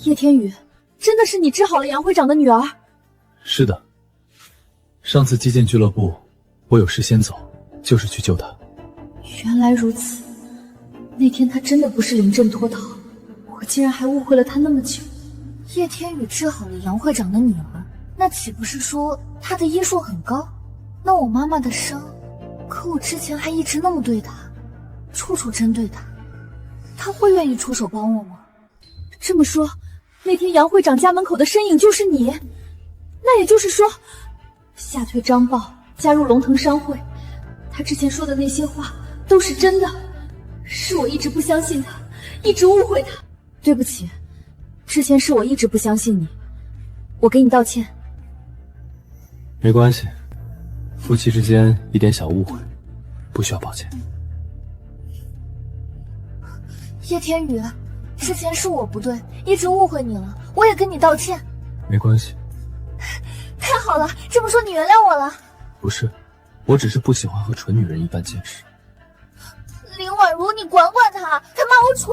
叶天宇，真的是你治好了杨会长的女儿？是的，上次击剑俱乐部，我有事先走，就是去救她。原来如此，那天他真的不是临阵脱逃，我竟然还误会了他那么久。叶天宇治好了杨会长的女儿，那岂不是说他的医术很高？那我妈妈的伤，可我之前还一直那么对她，处处针对她，她会愿意出手帮我吗？这么说，那天杨会长家门口的身影就是你，那也就是说，吓退张豹，加入龙腾商会，他之前说的那些话都是真的，是我一直不相信他，一直误会他。对不起，之前是我一直不相信你，我给你道歉。没关系，夫妻之间一点小误会，不需要抱歉。叶天宇，之前是我不对，一直误会你了，我也跟你道歉。没关系。太好了，这么说你原谅我了？不是，我只是不喜欢和蠢女人一般见识。林婉如，你管管他，他骂我蠢。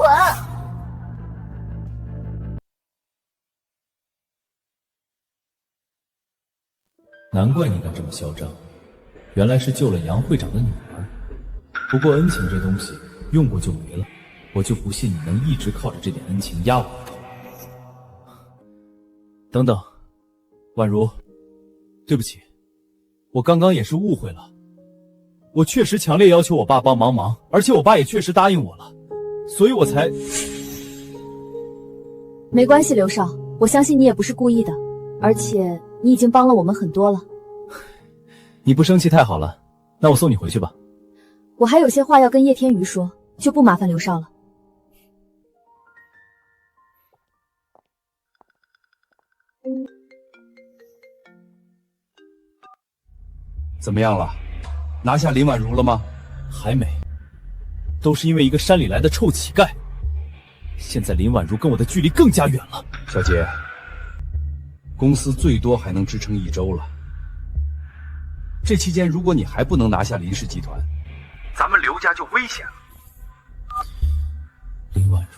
难怪你敢这么嚣张，原来是救了杨会长的女儿。不过恩情这东西用过就没了，我就不信你能一直靠着这点恩情压我一头。等等，婉如，对不起，我刚刚也是误会了，我确实强烈要求我爸帮忙，而且我爸也确实答应我了，所以我才……没关系，刘少，我相信你也不是故意的，而且你已经帮了我们很多了。你不生气太好了，那我送你回去吧。我还有些话要跟叶天宇说，就不麻烦刘少了。怎么样了？拿下林婉如了吗？还没，都是因为一个山里来的臭乞丐。现在林婉如跟我的距离更加远了。小姐，公司最多还能支撑1周了。这期间，如果你还不能拿下林氏集团，咱们刘家就危险了。林婉如，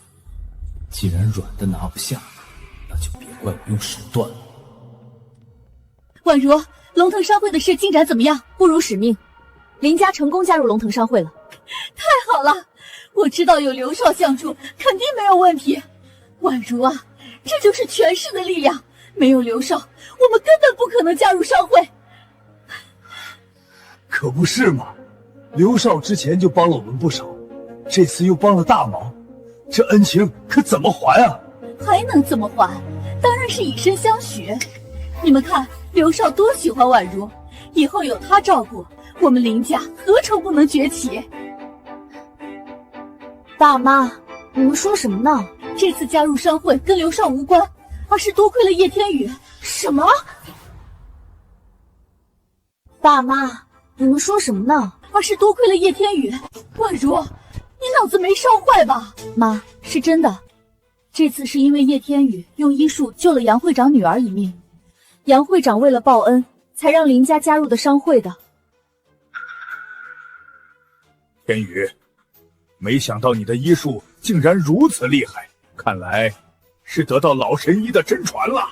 既然软的拿不下，那就别怪我用手段了。婉如，龙腾商会的事进展怎么样？不辱使命，林家成功加入龙腾商会了。太好了，我知道有刘少相助，肯定没有问题。婉如啊，这就是权势的力量，没有刘少，我们根本不可能加入商会。可不是嘛，刘少之前就帮了我们不少，这次又帮了大忙，这恩情可怎么还啊？还能怎么还？当然是以身相许。你们看，刘少多喜欢婉如，以后有他照顾，我们林家何愁不能崛起？大妈，你们说什么呢？这次加入商会跟刘少无关，而是多亏了叶天宇。什么？大妈，你们说什么呢？而是多亏了叶天宇。婉如，你脑子没烧坏吧？妈，是真的。这次是因为叶天宇用医术救了杨会长女儿一命，杨会长为了报恩，才让林家加入的商会的。天宇，没想到你的医术竟然如此厉害，看来是得到老神医的真传了。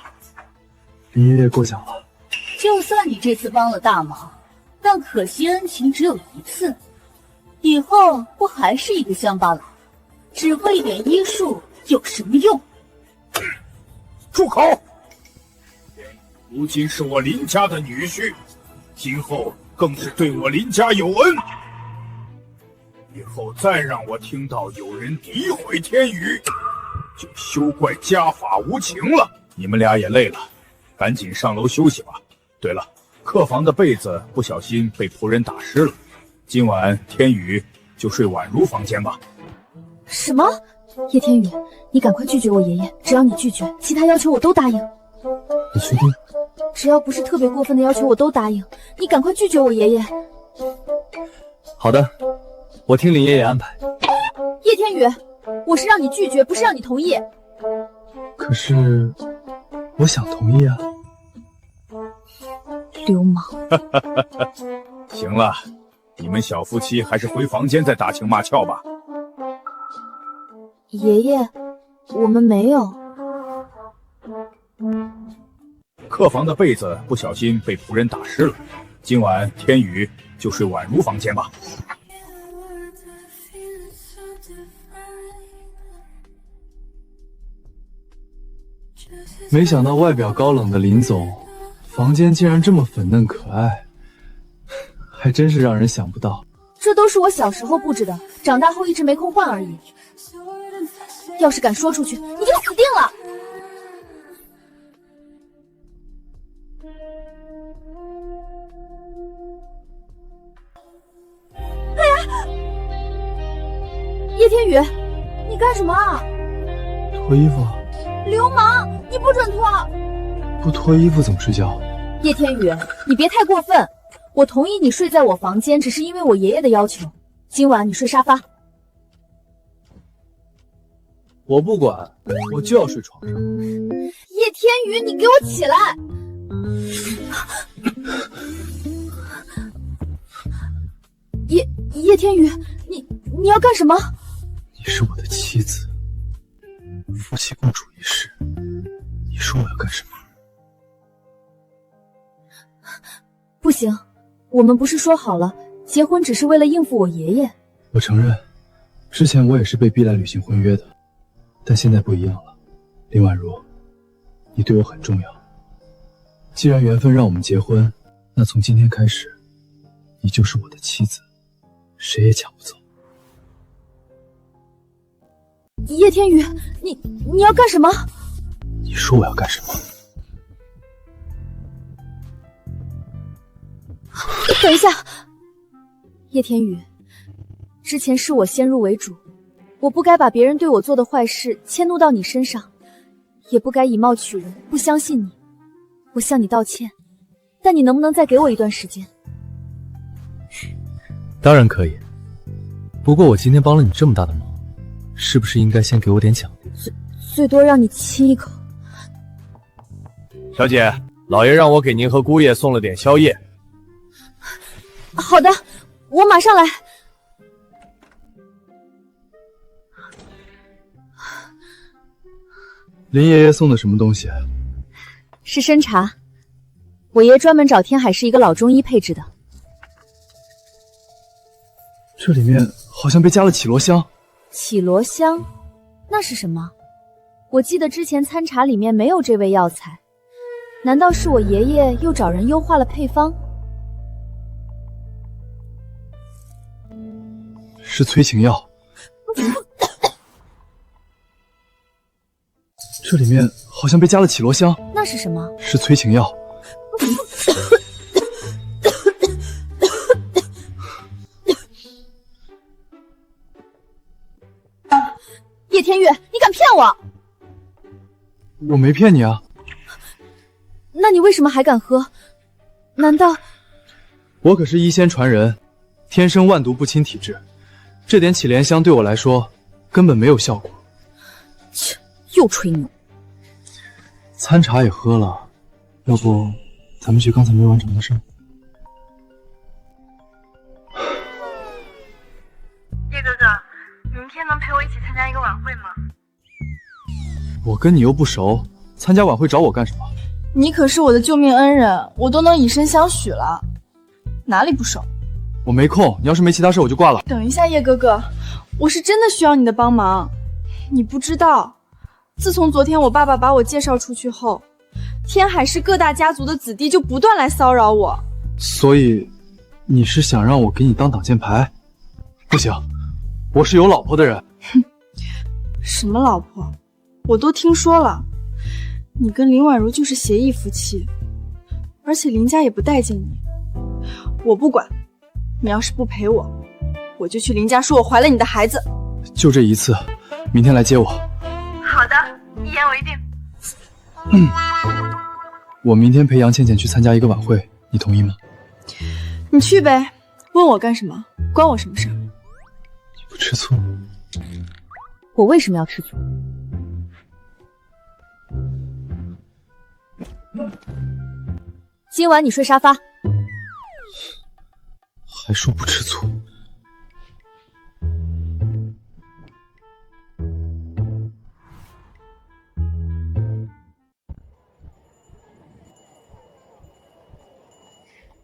林爷爷过奖了。就算你这次帮了大忙，但可惜恩情只有一次，以后不还是一个乡巴佬，只会一点医术有什么用？住口！如今是我林家的女婿，今后更是对我林家有恩。以后再让我听到有人诋毁天宇，就休怪家法无情了。你们俩也累了，赶紧上楼休息吧。对了，客房的被子不小心被仆人打湿了，今晚天宇就睡婉如房间吧。什么？叶天宇，你赶快拒绝我爷爷，只要你拒绝，其他要求我都答应。你确定？只要不是特别过分的要求，我都答应。你赶快拒绝我爷爷。好的，我听林爷爷安排。叶天宇，我是让你拒绝，不是让你同意。可是，我想同意啊。流氓！行了，你们小夫妻还是回房间再打情骂俏吧。爷爷，我们没有。客房的被子不小心被仆人打湿了，今晚天宇就睡婉如房间吧。没想到外表高冷的林总，房间竟然这么粉嫩可爱，还真是让人想不到。这都是我小时候布置的，长大后一直没空换而已。要是敢说出去，你就死定了！哎呀，叶天宇，你干什么啊？脱衣服。流氓，你不准脱！不脱衣服怎么睡觉？叶天宇，你别太过分。我同意你睡在我房间，只是因为我爷爷的要求。今晚你睡沙发。我不管，我就要睡床上。叶天宇，你给我起来！叶天宇，你要干什么？你是我的妻子，夫妻共处一室，你说我要干什么？不行，我们不是说好了，结婚只是为了应付我爷爷。我承认，之前我也是被逼来履行婚约的，但现在不一样了。林婉如，你对我很重要。既然缘分让我们结婚，那从今天开始，你就是我的妻子。谁也抢不走。叶天宇，你要干什么？你说我要干什么？等一下，叶天宇，之前是我先入为主，我不该把别人对我做的坏事迁怒到你身上，也不该以貌取人，不相信你。我向你道歉，但你能不能再给我一段时间？当然可以，不过我今天帮了你这么大的忙，是不是应该先给我点奖励？最多让你亲一口。小姐，老爷让我给您和姑爷送了点宵夜。好的，我马上来。林爷爷送的什么东西？是参茶，我爷专门找天海市一个老中医配制的。这里面好像被加了绮罗香。绮罗香？那是什么？我记得之前参茶里面没有这味药材，难道是我爷爷又找人优化了配方？是催情药。这里面好像被加了绮罗香。那是什么？是催情药。叶天宇，你敢骗我？我没骗你啊。那你为什么还敢喝？难道……我可是医仙传人，天生万毒不侵体质，这点乞莲香对我来说根本没有效果。切，又吹牛。参茶也喝了，要不咱们去刚才没完成的事？叶哥哥，明天能陪我一起参加一个晚会吗？我跟你又不熟，参加晚会找我干什么？你可是我的救命恩人，我都能以身相许了，哪里不熟？我没空，你要是没其他事我就挂了。等一下，叶哥哥，我是真的需要你的帮忙。你不知道，自从昨天我爸爸把我介绍出去后，天海市各大家族的子弟就不断来骚扰我。所以，你是想让我给你当挡箭牌？不行，我是有老婆的人。哼，什么老婆？我都听说了，你跟林婉如就是协议夫妻，而且林家也不待见你。我不管，你要是不陪我，我就去林家说我怀了你的孩子。就这一次，明天来接我。好的，一言为定。我明天陪杨倩倩去参加一个晚会，你同意吗？你去呗，问我干什么？关我什么事？你不吃醋？我为什么要吃醋？今晚你睡沙发。还说不吃醋？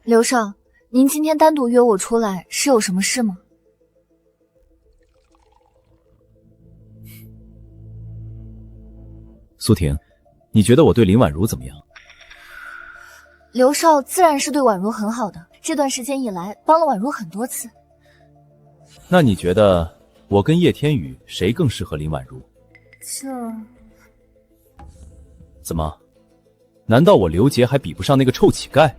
刘少，您今天单独约我出来，是有什么事吗？苏婷，你觉得我对林婉如怎么样？刘少自然是对婉如很好的，这段时间以来帮了婉如很多次。那你觉得我跟叶天宇谁更适合林婉如？这……怎么？难道我刘杰还比不上那个臭乞丐？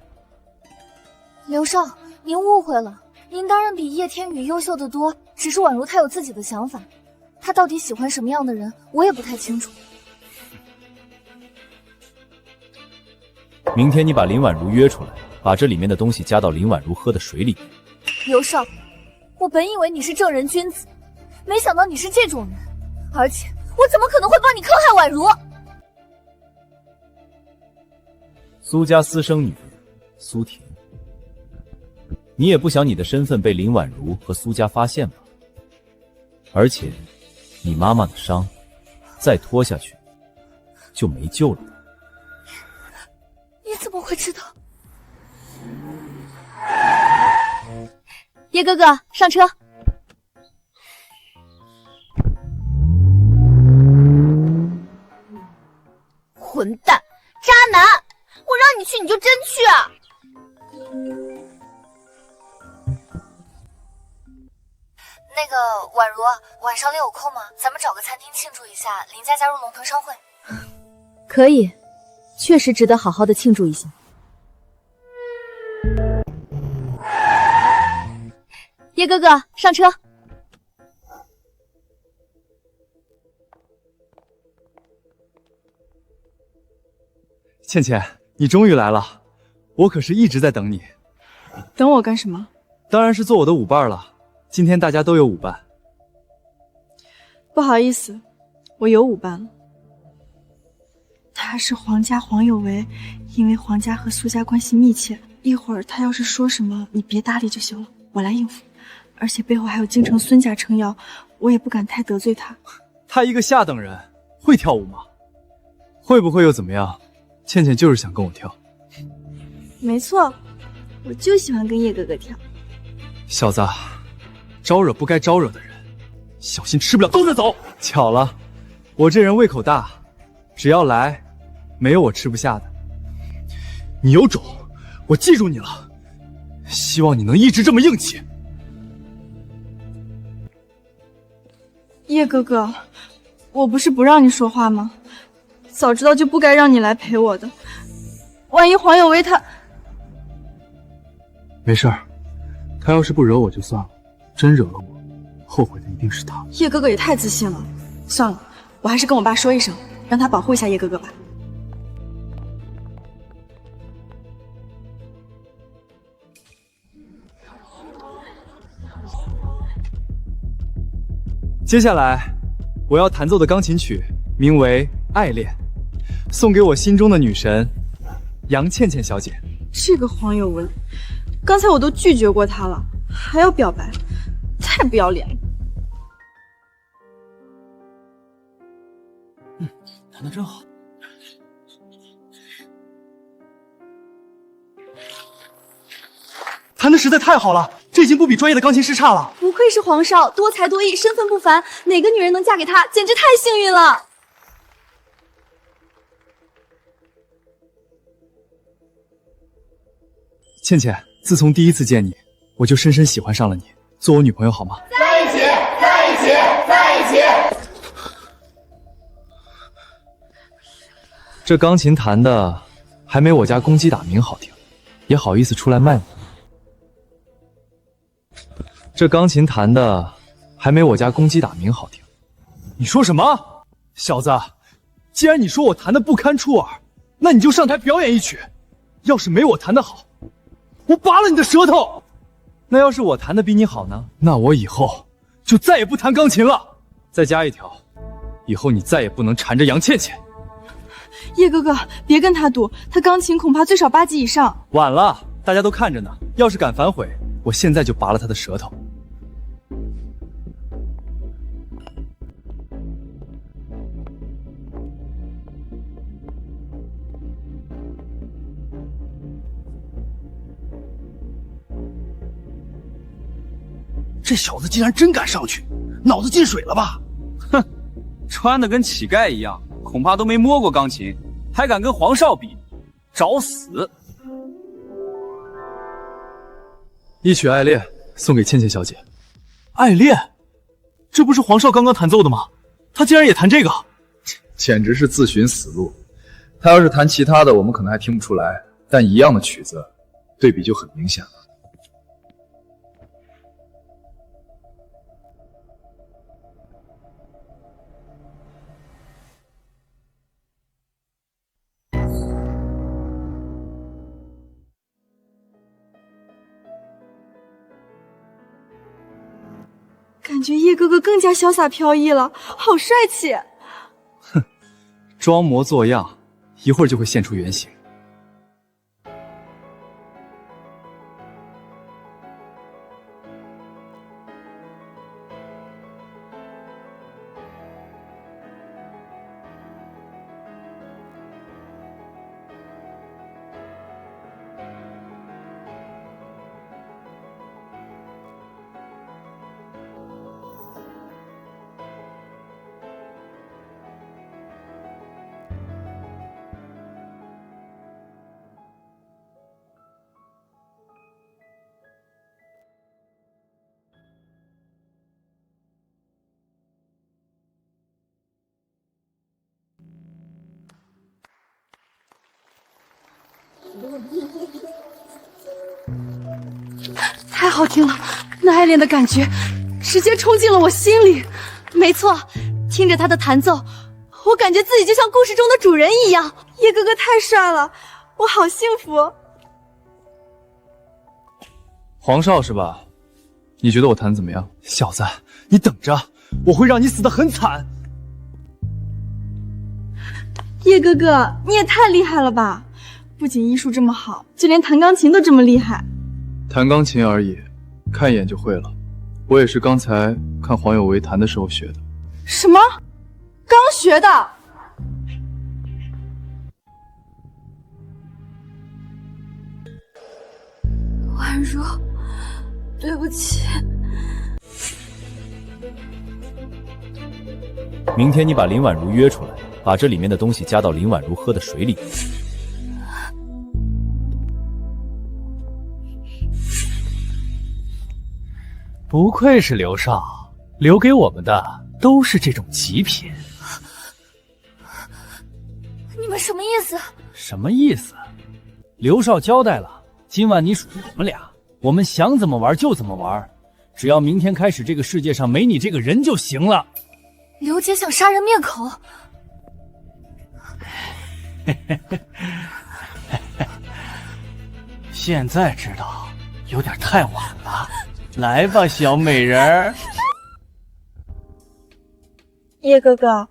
刘少，您误会了，您当然比叶天宇优秀得多，只是婉如她有自己的想法，她到底喜欢什么样的人，我也不太清楚。明天你把林婉如约出来，把这里面的东西加到林婉如喝的水里面。刘少，我本以为你是正人君子，没想到你是这种人，而且我怎么可能会帮你坑害婉如？苏家私生女苏婷，你也不想你的身份被林婉如和苏家发现吧？而且，你妈妈的伤，再拖下去就没救了。你怎么会知道？叶哥哥，上车。混蛋，渣男！我让你去你就真去啊！宛如，晚上你有空吗？咱们找个餐厅庆祝一下林家加入龙腾商会。可以，确实值得好好的庆祝一下。叶哥哥，上车。倩倩，你终于来了，我可是一直在等你。等我干什么？当然是做我的舞伴了。今天大家都有舞伴。不好意思，我有舞伴了。他是皇家黄有为，因为皇家和苏家关系密切，一会儿他要是说什么，你别搭理就行了，我来应付。而且背后还有京城孙家撑腰，我也不敢太得罪他。他一个下等人，会跳舞吗？会不会又怎么样？倩倩就是想跟我跳。没错，我就喜欢跟叶哥哥跳。小子，招惹不该招惹的人，小心吃不了兜着走。巧了，我这人胃口大，只要来，没有我吃不下的。你有种，我记住你了，希望你能一直这么硬气。叶哥哥，我不是不让你说话吗？早知道就不该让你来陪我的。万一黄有为他……没事儿，他要是不惹我就算了，真惹了我，后悔的一定是他。叶哥哥也太自信了。算了，我还是跟我爸说一声，让他保护一下叶哥哥吧。接下来，我要弹奏的钢琴曲名为《爱恋》，送给我心中的女神杨倩倩小姐。这个黄有为，刚才我都拒绝过他了，还要表白，太不要脸了。弹得真好。弹得实在太好了，这已经不比专业的钢琴师差了。不愧是皇少，多才多艺，身份不凡，哪个女人能嫁给他，简直太幸运了。倩倩，自从第一次见你，我就深深喜欢上了你，做我女朋友好吗？在一起，在一起，在一起。这钢琴弹的还没我家公鸡打鸣好听，也好意思出来卖你。这钢琴弹的还没我家公鸡打鸣好听。你说什么？小子，既然你说我弹的不堪出耳，那你就上台表演一曲。要是没我弹的好，我拔了你的舌头。那要是我弹的比你好呢？那我以后就再也不弹钢琴了。再加一条，以后你再也不能缠着杨倩倩。叶哥哥，别跟他赌，他钢琴恐怕最少8级以上。晚了，大家都看着呢。要是敢反悔，我现在就拔了他的舌头。这小子竟然真敢上去，脑子进水了吧？哼，穿的跟乞丐一样，恐怕都没摸过钢琴，还敢跟皇少比，找死！一曲《爱恋》送给倩倩小姐。爱恋，这不是皇少刚刚弹奏的吗？他竟然也弹这个，简直是自寻死路。他要是弹其他的，我们可能还听不出来，但一样的曲子，对比就很明显了。感觉叶哥哥更加潇洒飘逸了，好帅气！哼，装模作样，一会儿就会现出原形。太好听了，那爱恋的感觉直接冲进了我心里。没错，听着他的弹奏，我感觉自己就像故事中的主人一样。叶哥哥太帅了，我好幸福。黄少是吧？你觉得我弹怎么样？小子，你等着，我会让你死得很惨。叶哥哥，你也太厉害了吧！不仅医术这么好，就连弹钢琴都这么厉害。弹钢琴而已，看一眼就会了。我也是刚才看黄有为弹的时候学的。什么？刚学的？宛如，对不起。明天你把林婉如约出来，把这里面的东西加到林婉如喝的水里。不愧是刘少，留给我们的都是这种极品。你们什么意思？什么意思？刘少交代了，今晚你属于我们俩，我们想怎么玩就怎么玩，只要明天开始这个世界上没你这个人就行了。刘姐想杀人灭口。现在知道有点太晚了。来吧，小美人儿。叶哥哥，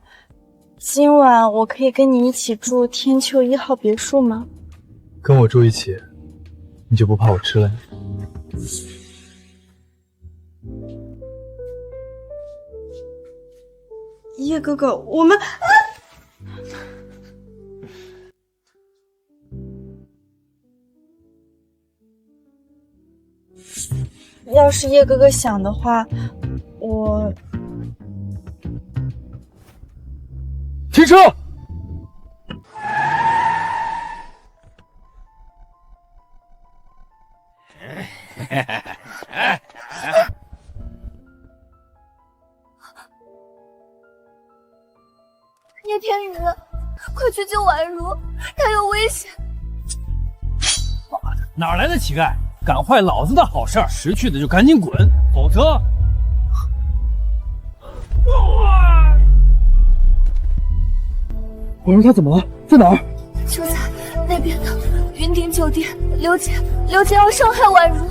今晚我可以跟你一起住天丘1号别墅吗？跟我住一起，你就不怕我吃了你？叶哥哥，我们……要是叶哥哥想的话，我……停车！叶天宇，快去救宛如，她有危险！妈的，哪来的乞丐？赶坏老子的好事儿，识趣的就赶紧滚，否则……婉如她怎么了？在哪儿？就在那边的云顶酒店。刘姐要伤害宛如。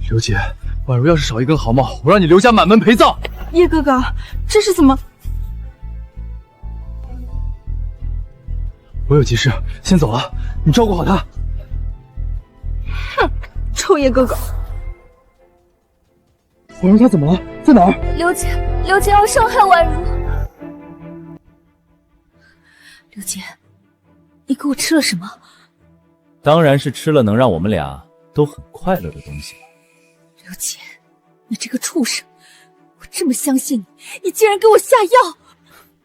刘姐，婉如要是少一根毫毛，我让你刘家满门陪葬。叶哥哥，这是怎么？我有急事，先走了，你照顾好她。哼，臭叶哥哥！婉如她怎么了？在哪儿？刘姐要伤害宛如。刘姐，你给我吃了什么？当然是吃了能让我们俩都很快乐的东西。刘姐，你这个畜生！我这么相信你，你竟然给我下药！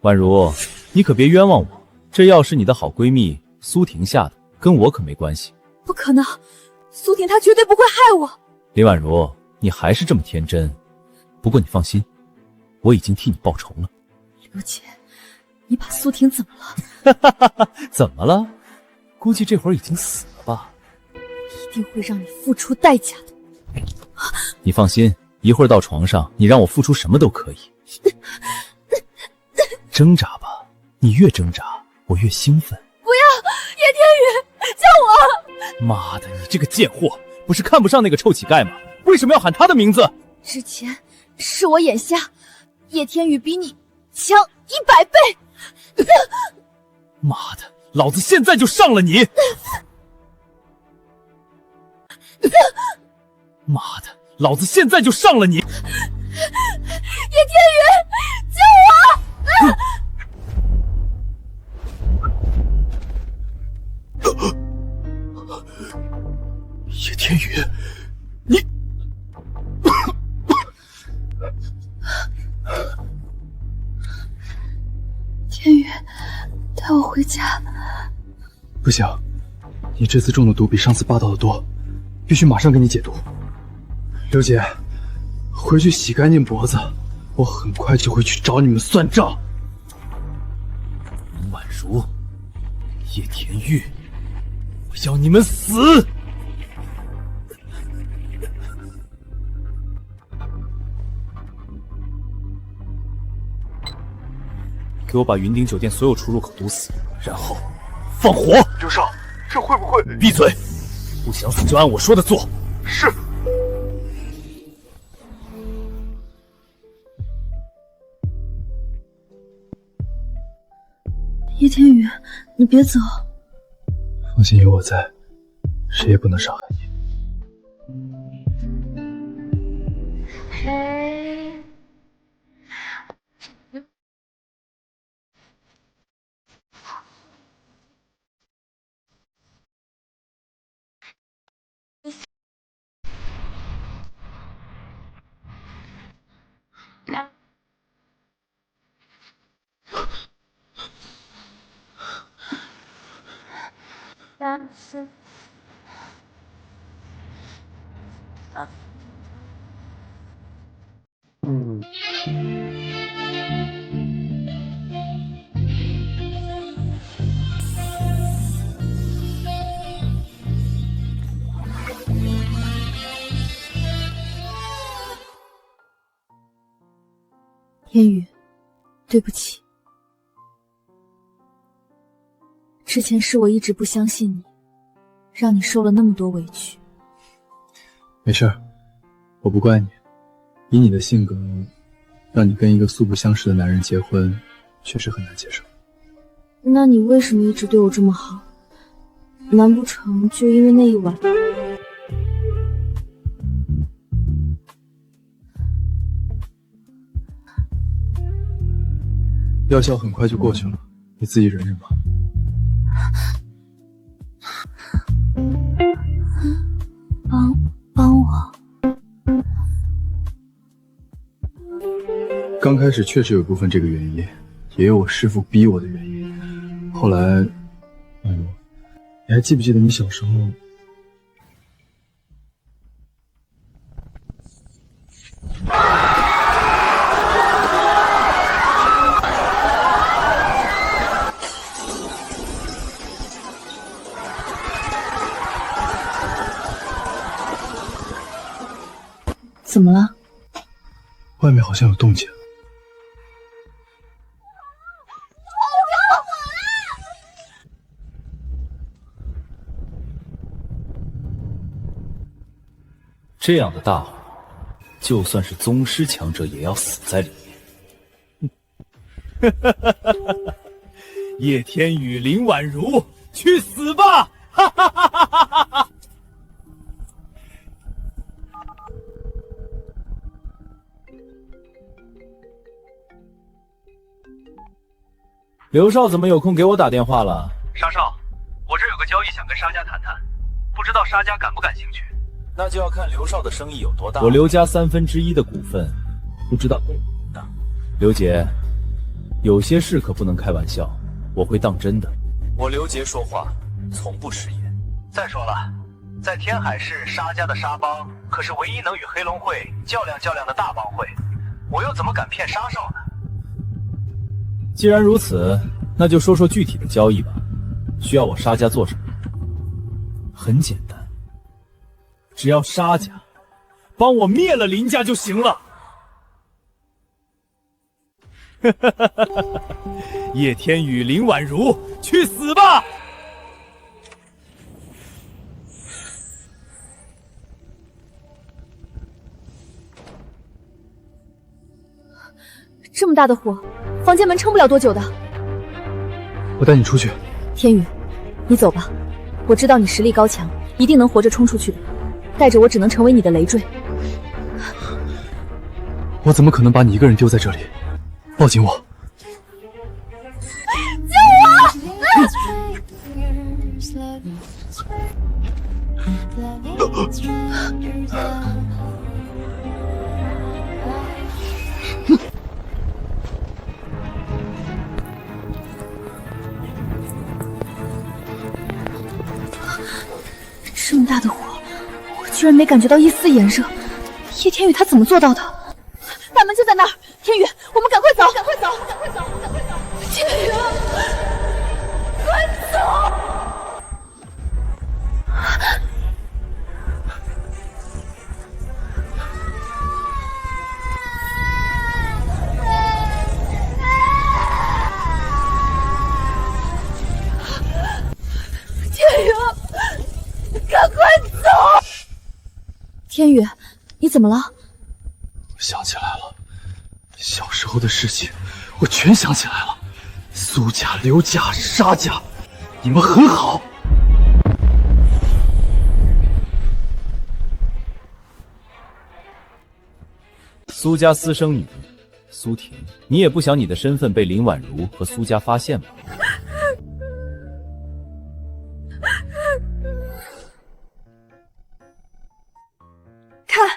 婉如，你可别冤枉我，这药是你的好闺蜜苏婷下的，跟我可没关系。不可能，苏婷她绝对不会害我。林婉如，你还是这么天真。不过你放心，我已经替你报仇了。刘姐，你把苏婷怎么了？怎么了？估计这会儿已经死了吧。我一定会让你付出代价的。你放心，一会儿到床上，你让我付出什么都可以。挣扎吧，你越挣扎，我越兴奋。不要，叶天宇，救我！妈的，你这个贱货，不是看不上那个臭乞丐吗？为什么要喊他的名字？之前是我眼瞎，叶天宇比你强100倍。妈的，老子现在就上了你！妈的，老子现在就上了你！叶天宇，救我！叶天宇，你……天宇，带我回家。不行，你这次中的毒比上次霸道的多，必须马上给你解毒。刘姐，回去洗干净脖子，我很快就会去找你们算账。林婉如，叶天玉，我要你们死！给我把云顶酒店所有出入口堵死，然后放火！刘少，这会不会……闭嘴！不想死就按我说的做。是。叶天宇，你别走。放心，有我在，谁也不能伤害你。天宇，对不起，之前是我一直不相信你，让你受了那么多委屈。没事儿，我不怪你。以你的性格，让你跟一个素不相识的男人结婚，确实很难接受。那你为什么一直对我这么好？难不成就因为那一晚？药效很快就过去了，你自己忍忍吧。帮我。刚开始确实有一部分这个原因，也有我师父逼我的原因。后来，你还记不记得你小时候？怎么了？外面好像有动静。这样的大火，就算是宗师强者也要死在里面。叶天宇、林婉如，去死吧！哈哈哈哈哈哈！刘少怎么有空给我打电话了？沙少，我这有个交易想跟沙家谈谈，不知道沙家感不感兴趣？那就要看刘少的生意有多大。我刘家1/3的股份，不知道够不够大。刘杰，有些事可不能开玩笑，我会当真的。我刘杰说话从不食言。再说了，在天海市，沙家的沙帮可是唯一能与黑龙会较量较量的大帮会，我又怎么敢骗沙少呢？既然如此，那就说说具体的交易吧。需要我沙家做什么？很简单，只要沙家帮我灭了林家就行了。叶天宇、林婉如，去死吧！这么大的火，房间门撑不了多久的。我带你出去。天宇，你走吧，我知道你实力高强，一定能活着冲出去的。带着我只能成为你的累赘。我怎么可能把你一个人丢在这里？抱紧我！救我！这么大的火，我居然没感觉到一丝炎热。叶天宇他怎么做到的？大门就在那儿，天宇，我们赶快走，赶快走，赶快走，赶快走！天宇，快走！怎么了？我想起来了，小时候的事情，我全想起来了。苏家、刘家、沙家，你们很好。苏家私生女苏婷，你也不想你的身份被林婉如和苏家发现吧？看，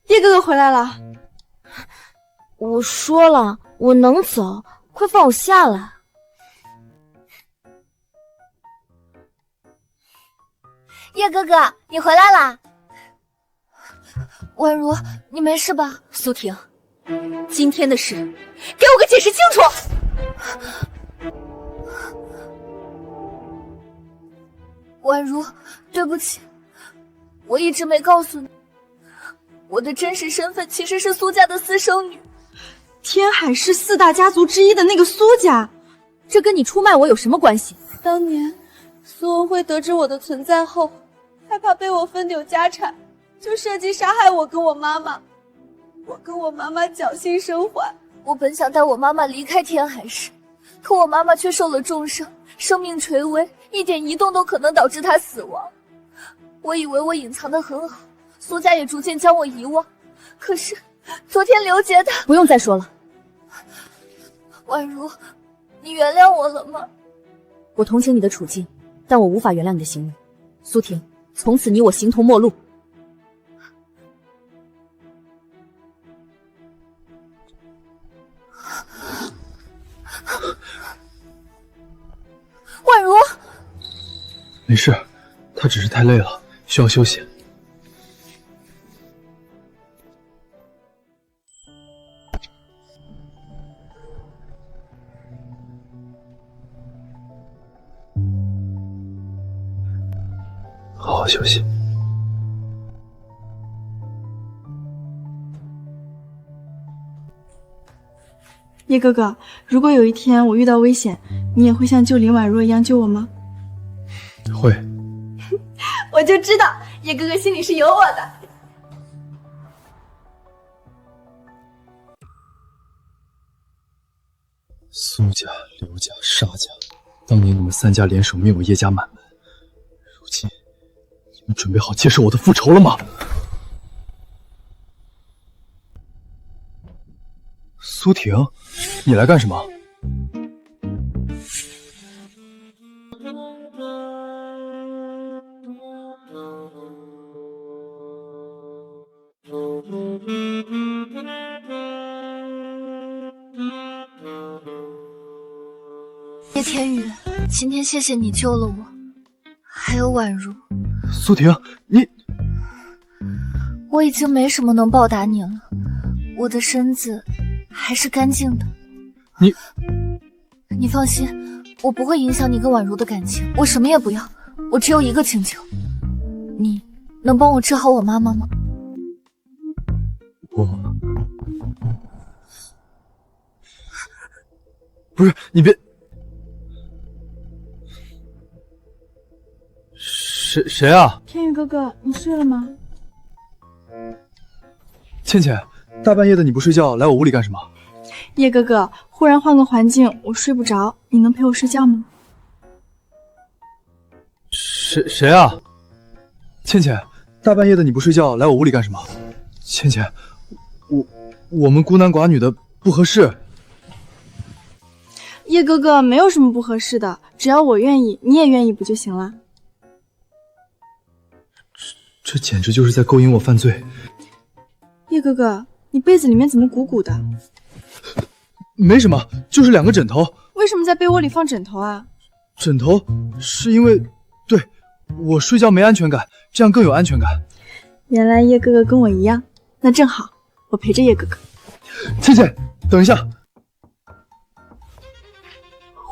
叶哥哥回来了。我说了，我能走，快放我下来。叶哥哥，你回来啦！婉如，你没事吧？苏婷，今天的事，给我个解释清楚！婉如，对不起，我一直没告诉你，我的真实身份其实是苏家的私生女。天海是4大家族之一的那个苏家，这跟你出卖我有什么关系？当年苏文辉得知我的存在后，害怕被我分丢家产，就设计杀害我跟我妈妈。我跟我妈妈侥幸生还。我本想带我妈妈离开天海市，可我妈妈却受了重伤，生命垂危，一点移动都可能导致她死亡。我以为我隐藏得很好，苏家也逐渐将我遗忘。可是昨天刘杰他……不用再说了。婉如，你原谅我了吗？我同情你的处境，但我无法原谅你的行为。苏婷，从此你我形同陌路。婉如，没事，他只是太累了，需要休息。好好休息。叶哥哥，如果有一天我遇到危险，你也会像救林婉若一样救我吗？会。我就知道叶哥哥心里是有我的。苏家、刘家、沙家，当年你们3家联手灭我叶家满门，如今你们准备好接受我的复仇了吗？苏婷，你来干什么？叶天宇，今天谢谢你救了我，还有婉如。苏婷，你……我已经没什么能报答你了，我的身子还是干净的。你放心，我不会影响你跟婉如的感情，我什么也不要，我只有一个请求，你能帮我治好我妈妈吗？我……不是，你别……谁啊？天宇哥哥，你睡了吗？倩倩，大半夜的你不睡觉，来我屋里干什么？叶哥哥，忽然换个环境，我睡不着，你能陪我睡觉吗？谁啊？倩倩，大半夜的你不睡觉，来我屋里干什么？倩倩，我们孤男寡女的不合适。叶哥哥，没有什么不合适的，只要我愿意，你也愿意不就行了？这简直就是在勾引我犯罪。叶哥哥，你被子里面怎么鼓鼓的？没什么，就是2个枕头。为什么在被窝里放枕头啊？枕头是因为，对，我睡觉没安全感，这样更有安全感。原来叶哥哥跟我一样，那正好，我陪着叶哥哥。倩倩，等一下，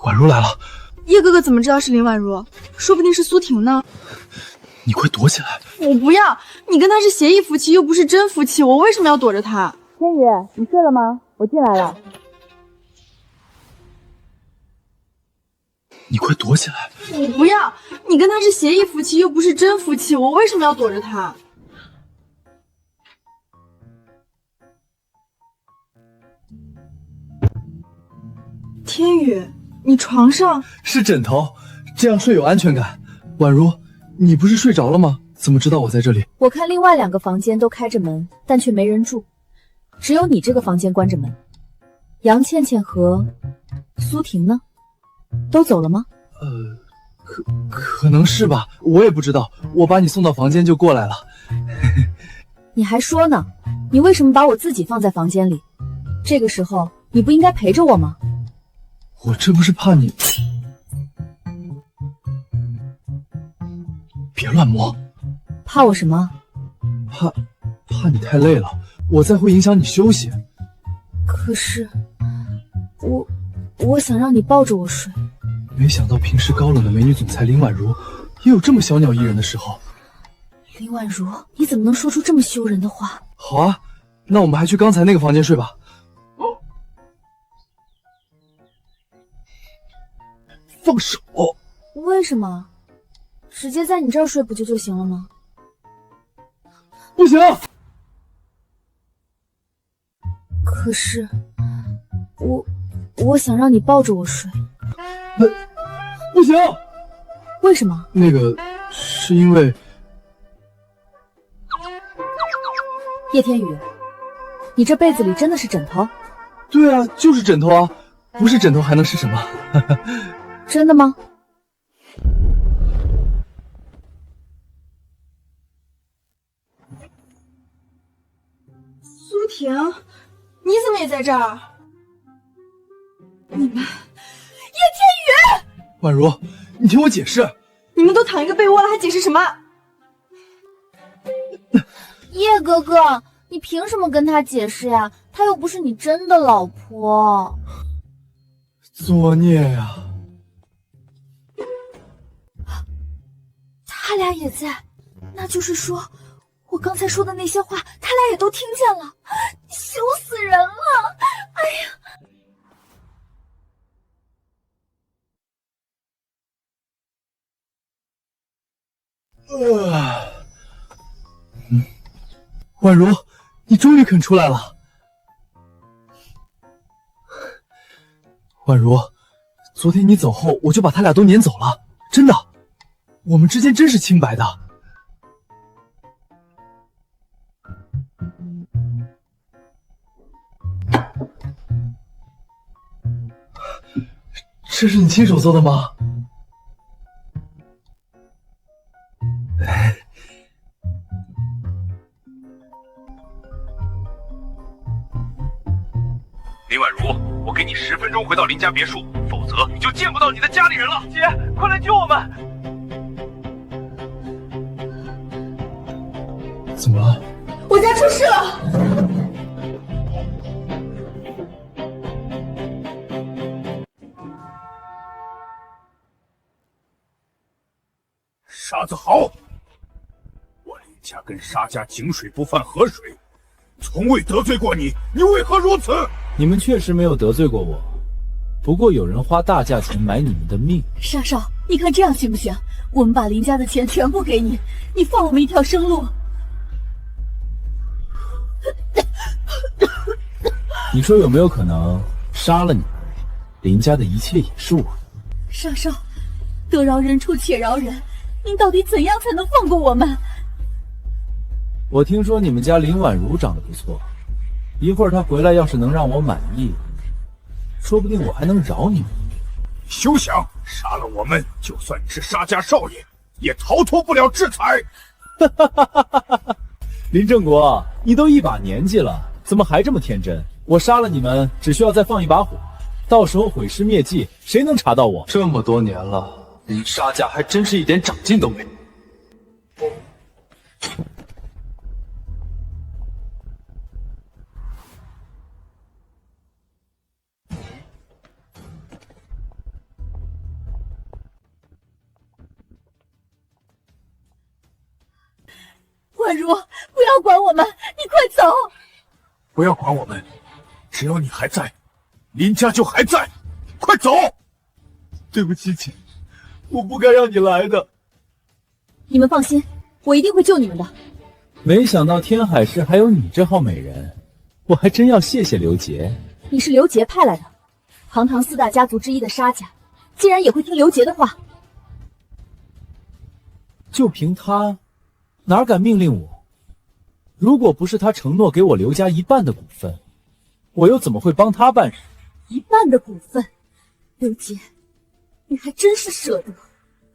婉如来了。叶哥哥怎么知道是林婉如？说不定是苏婷呢。你快躲起来！我不要，你跟他是协议夫妻，又不是真夫妻，我为什么要躲着他？天宇，你睡了吗？我进来了。你快躲起来！我不要，你跟他是协议夫妻，又不是真夫妻，我为什么要躲着他？天宇，你床上是枕头，这样睡有安全感。宛如，你不是睡着了吗？怎么知道我在这里？我看另外2个房间都开着门，但却没人住，只有你这个房间关着门。杨倩倩和苏婷呢？都走了吗？可能是吧，我也不知道。我把你送到房间就过来了。你还说呢？你为什么把我自己放在房间里？这个时候你不应该陪着我吗？我这不是怕你……别乱摸。怕我什么？怕你太累了，我再会影响你休息。可是我想让你抱着我睡。没想到平时高冷的美女总裁林宛如，也有这么小鸟依人的时候。林宛如，你怎么能说出这么羞人的话？好啊，那我们还去刚才那个房间睡吧。放手！为什么？直接在你这儿睡不就行了吗？不行！可是我想让你抱着我睡。不行！为什么？那个是因为叶天宇，你这被子里真的是枕头？对啊，就是枕头啊，不是枕头还能是什么？真的吗？苏婷，你怎么也在这儿？你们，叶天宇，宛如，你听我解释。你们都躺一个被窝了，还解释什么？叶哥哥，你凭什么跟他解释呀？她又不是你真的老婆。作孽呀！他俩也在，那就是说，我刚才说的那些话，他俩也都听见了，羞死人了！哎呀！宛如，你终于肯出来了。宛如，昨天你走后，我就把他俩都撵走了，真的，我们之间真是清白的。这是你亲手做的吗？林宛如，我给你10分钟回到林家别墅，否则你就见不到你的家里人了。姐，快来救我们！怎么了？我家出事了！沙子豪，我林家跟沙家井水不犯河水，从未得罪过你，你为何如此？你们确实没有得罪过我，不过有人花大价钱买你们的命。沙少，你看这样行不行？我们把林家的钱全部给你，你放我们一条生路。你说有没有可能杀了你们，林家的一切也是我？沙少，得饶人处且饶人，您到底怎样才能放过我们？我听说你们家林宛如长得不错，一会儿她回来要是能让我满意，说不定我还能饶你们。休想！杀了我们，就算你是沙家少爷，也逃脱不了制裁。林正国，你都一把年纪了，怎么还这么天真？我杀了你们，只需要再放一把火，到时候毁尸灭迹，谁能查到我？这么多年了，你沙家还真是一点长进都没有。宛如，不要管我们，你快走！不要管我们，只要你还在，林家就还在。快走！对不起，姐，我不该让你来的。你们放心，我一定会救你们的。没想到天海市还有你这号美人，我还真要谢谢刘杰。你是刘杰派来的？堂堂4大家族之一的沙家，竟然也会听刘杰的话？就凭他，哪敢命令我？如果不是他承诺给我刘家1半的股份，我又怎么会帮他办事？1半的股份，刘杰，你还真是舍得！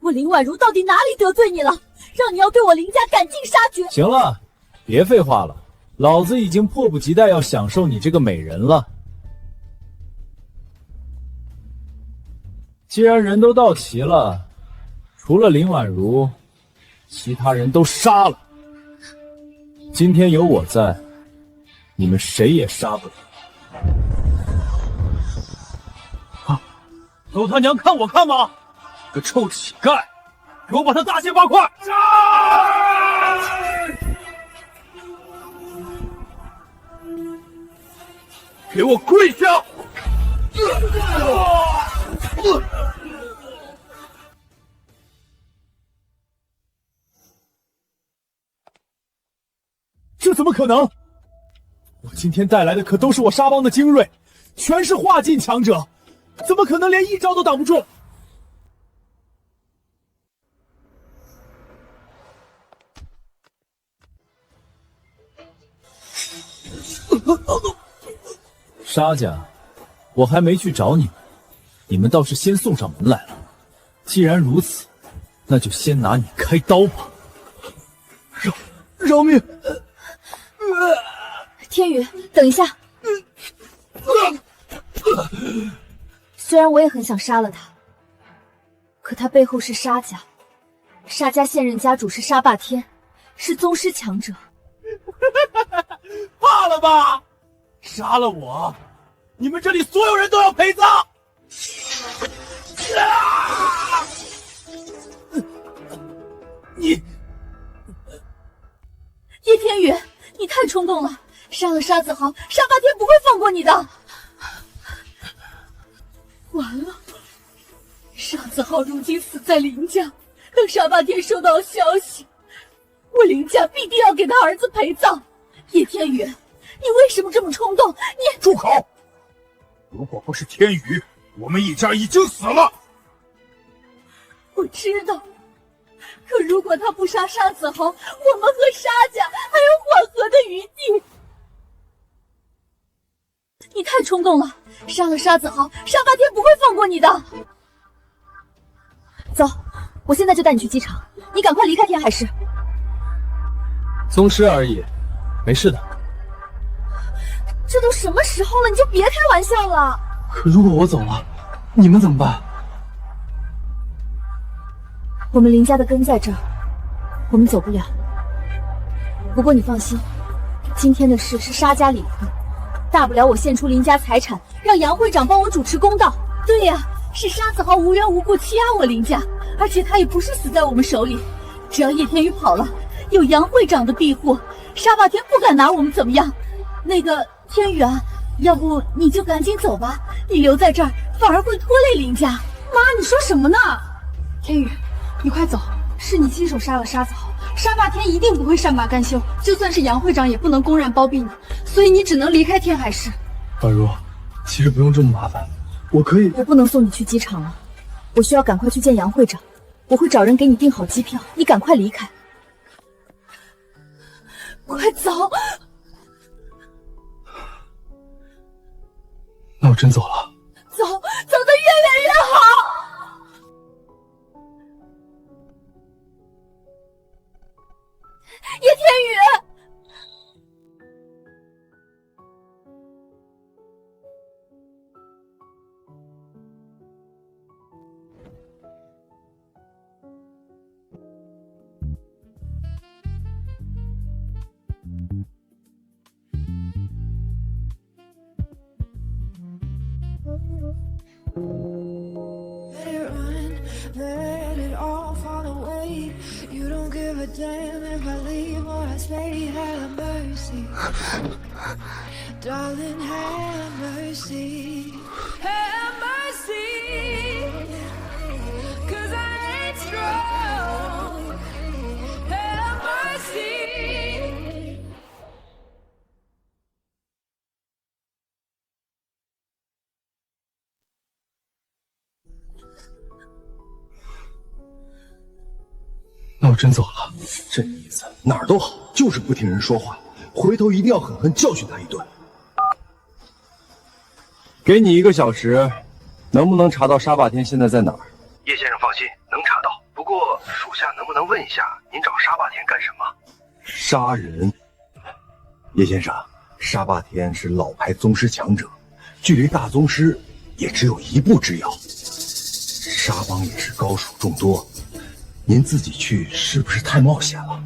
我林婉如到底哪里得罪你了，让你要对我林家赶尽杀绝？行了，别废话了，老子已经迫不及待要享受你这个美人了。既然人都到齐了，除了林婉如，其他人都杀了。今天有我在，你们谁也杀不了。啊！都他娘看我看吗？个臭乞丐，给我把他大卸8块！给我跪下！这怎么可能？我今天带来的可都是我沙帮的精锐，全是化境强者，怎么可能连1招都挡不住？沙家，我还没去找你们，你们倒是先送上门来了。既然如此，那就先拿你开刀吧。饶命！天宇，等一下。虽然我也很想杀了他，可他背后是沙家，沙家现任家主是沙霸天，是宗师强者。怕了吧？杀了我，你们这里所有人都要陪葬！你，叶天宇，你太冲动了！杀了沙子豪，沙霸天不会放过你的。完了，沙子豪如今死在林家，等沙霸天收到消息，我林家必定要给他儿子陪葬。叶天宇，你为什么这么冲动？你住口！如果不是天宇，我们一家已经死了。我知道，可如果他不杀沙子豪，我们和沙家还有缓和的余地。你太冲动了，杀了沙子豪，沙霸天不会放过你的。走，我现在就带你去机场，你赶快离开天海市。宗师而已，没事的。这都什么时候了，你就别开玩笑了。可如果我走了，你们怎么办？我们林家的根在这儿，我们走不了。不过你放心，今天的事是沙家理亏，大不了我献出林家财产，让杨会长帮我主持公道。对呀，是沙子豪无缘无故欺压我林家，而且他也不是死在我们手里。只要叶天宇跑了，有杨会长的庇护，沙霸天不敢拿我们怎么样。那个天宇啊，要不你就赶紧走吧，你留在这儿反而会拖累林家。妈，你说什么呢？天宇，你快走！是你亲手杀了沙子豪，沙霸天一定不会善罢甘休，就算是杨会长也不能公然包庇你，所以你只能离开天海市。婉如，其实不用这么麻烦，我可以。我不能送你去机场了，我需要赶快去见杨会长，我会找人给你订好机票，你赶快离开。快走！那我真走了。走，走得越远越好。叶天宇。Let it all fall away. You don't give a damn if I leave or I stay. Have mercy, darling, have mercy. Have mercy, 'cause I ain't strong. Have mercy. 那我真走了。这妮子哪儿都好，就是不听人说话，回头一定要狠狠教训他一顿。给你1个小时，能不能查到沙霸天现在在哪儿？叶先生放心，能查到。不过属下能不能问一下，您找沙霸天干什么？杀人。叶先生，沙霸天是老牌宗师强者，距离大宗师也只有1步之遥。沙帮也是高手众多，您自己去是不是太冒险了？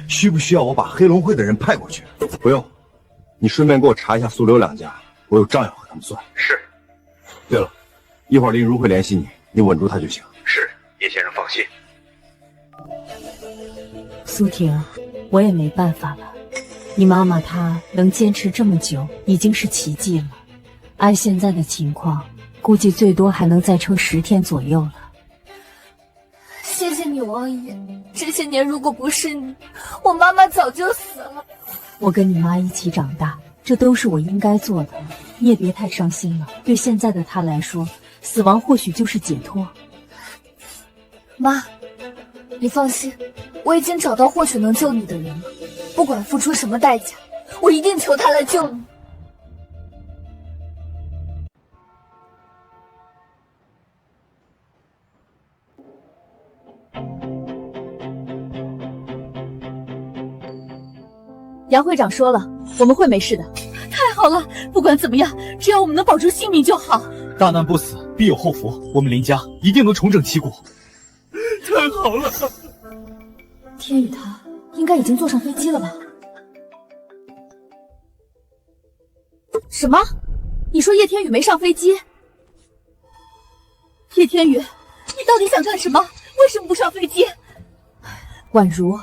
需不需要我把黑龙会的人派过去？不用，你顺便给我查一下苏刘两家，我有账要和他们算。是。对了，一会儿林如会联系你，你稳住他就行。是，叶先生放心。苏婷，我也没办法了。你妈妈她能坚持这么久，已经是奇迹了。按现在的情况，估计最多还能再撑10天左右了。谢谢你，王爷。这些年如果不是你，我妈妈早就死了。我跟你妈一起长大，这都是我应该做的。你也别太伤心了，对现在的她来说，死亡或许就是解脱。妈，你放心，我已经找到或许能救你的人了。不管付出什么代价，我一定求他来救你。杨会长说了，我们会没事的。太好了，不管怎么样，只要我们能保住性命就好。大难不死，必有后福，我们林家一定能重整旗鼓。太好了！天宇他应该已经坐上飞机了吧？什么？你说叶天宇没上飞机？叶天宇，你到底想干什么？为什么不上飞机？婉如，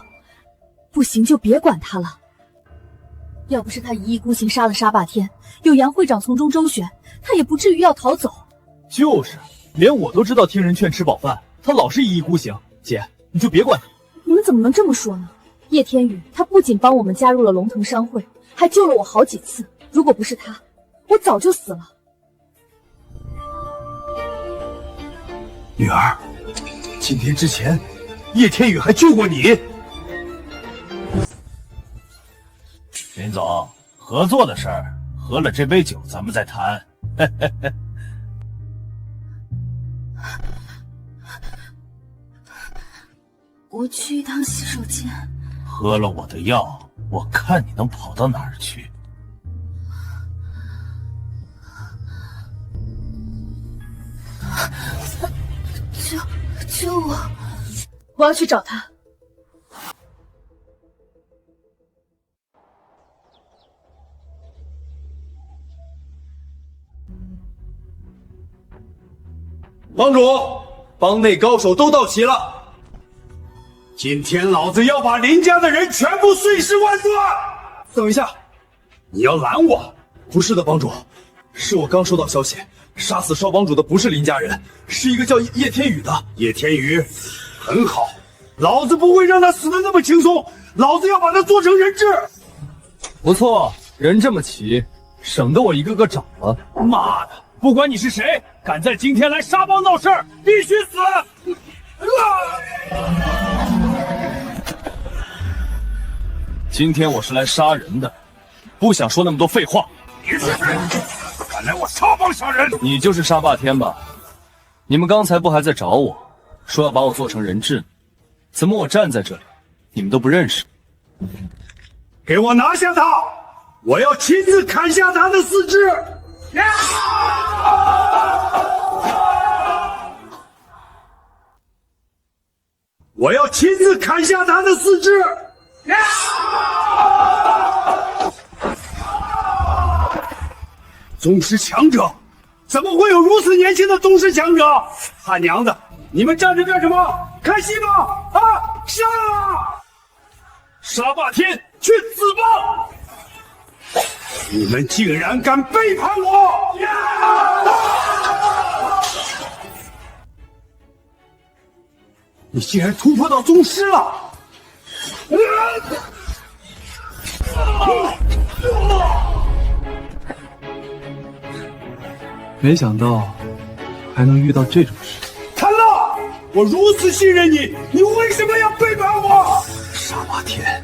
不行就别管他了。要不是他一意孤行杀了沙霸天，有杨会长从中周旋，他也不至于要逃走。就是，连我都知道听人劝吃饱饭，他老是一意孤行。姐，你就别管他。你们怎么能这么说呢？叶天宇他不仅帮我们加入了龙腾商会，还救了我好几次。如果不是他，我早就死了。女儿，今天之前，叶天宇还救过你。林总，合作的事儿，喝了这杯酒咱们再谈。我去一趟洗手间。喝了我的药，我看你能跑到哪儿去。救我！我要去找他。帮主，帮内高手都到齐了。今天老子要把林家的人全部碎尸万段！等一下，你要拦我？不是的，帮主，是我刚收到消息，杀死少帮主的不是林家人，是一个叫叶天宇的。叶天宇，很好，老子不会让他死得那么轻松，老子要把他做成人质。不错，人这么齐，省得我一个个找了。妈的，不管你是谁，敢在今天来沙帮闹事儿，必须死！今天我是来杀人的，不想说那么多废话。你是谁？敢来我沙帮杀人？你就是沙霸天吧？你们刚才不还在找我，说要把我做成人质？怎么我站在这里，你们都不认识？给我拿下他！我要亲自砍下他的四肢！我要亲自砍下他的四肢！宗师强者，怎么会有如此年轻的宗师强者？他娘的，你们站着干什么？看戏吗？啊，杀！沙霸天，去自爆！你们竟然敢背叛我！你竟然突破到宗师了！没想到还能遇到这种事。看了，我如此信任你，你为什么要背叛我？沙霸天，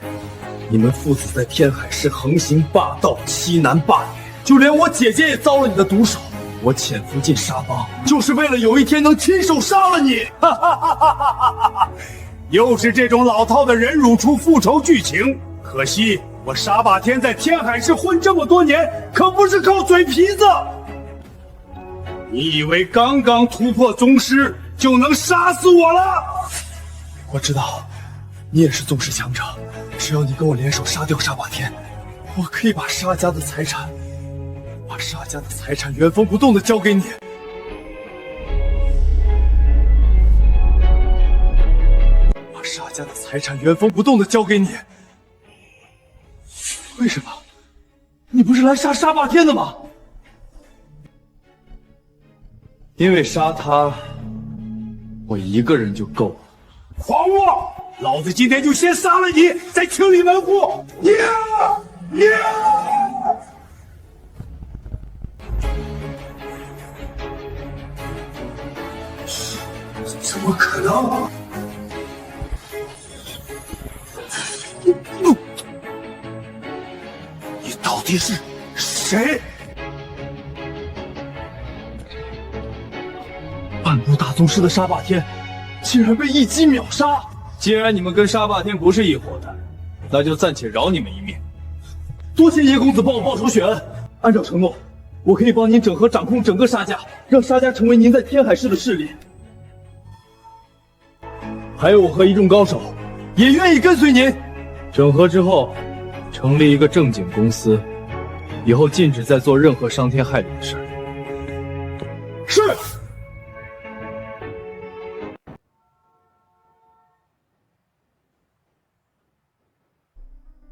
你们父子在天海市横行霸道，欺男霸女，就连我姐姐也遭了你的毒手。我潜伏进沙帮，就是为了有一天能亲手杀了你。哈哈哈哈哈哈！又是这种老套的忍辱出复仇剧情。可惜我沙霸天在天海市混这么多年，可不是靠嘴皮子。你以为刚刚突破宗师就能杀死我了？我知道，你也是宗师强者，只要你跟我联手杀掉沙霸天，我可以把沙家的财产原封不动的交给你。把沙家的财产原封不动的交给你。为什么？你不是来杀沙霸天的吗？因为杀他，我一个人就够了。狂妄！老子今天就先杀了你，再清理门户！怎么可能？你到底是谁？半步大宗师的沙霸天，竟然被一击秒杀！既然你们跟沙霸天不是一伙的，那就暂且饶你们一命。多谢叶公子帮我报仇雪恩，按照承诺，我可以帮您整合掌控整个沙家，让沙家成为您在天海市的势力。还有我和一众高手也愿意跟随您。整合之后，成立一个正经公司，以后禁止再做任何伤天害理的事儿。是。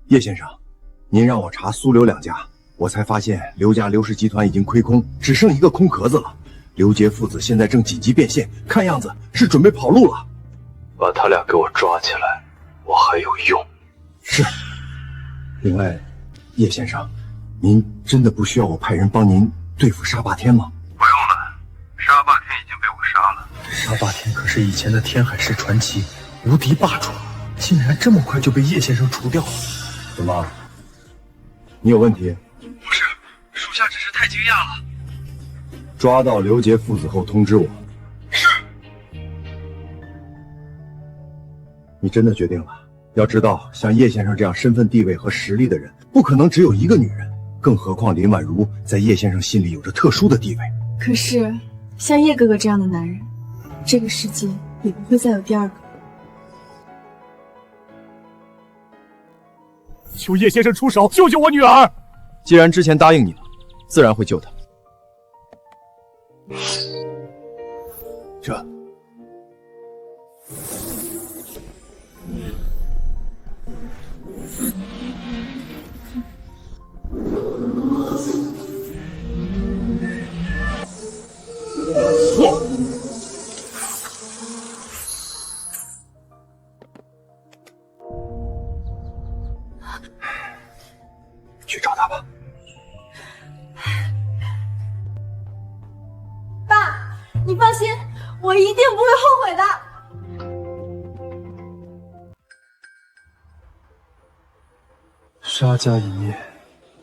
叶先生，您让我查苏刘两家，我才发现刘家刘氏集团已经亏空，只剩一个空壳子了。刘杰父子现在正紧急变现，看样子是准备跑路了。把他俩给我抓起来，我还有用。是。另外，叶先生，您真的不需要我派人帮您对付沙霸天吗？不用了，沙霸天已经被我杀了。沙霸天可是以前的天海市传奇，无敌霸主，竟然这么快就被叶先生除掉了。怎么？你有问题？不是，属下只是太惊讶了。抓到刘杰父子后通知我。是。你真的决定了？要知道，像叶先生这样身份地位和实力的人，不可能只有一个女人，更何况林婉如在叶先生心里有着特殊的地位。可是，像叶哥哥这样的男人，这个世界也不会再有第二个。求叶先生出手，救救我女儿！既然之前答应你了，自然会救她。这。去找他吧。爸，你放心，我一定不会后悔的。沙家一灭，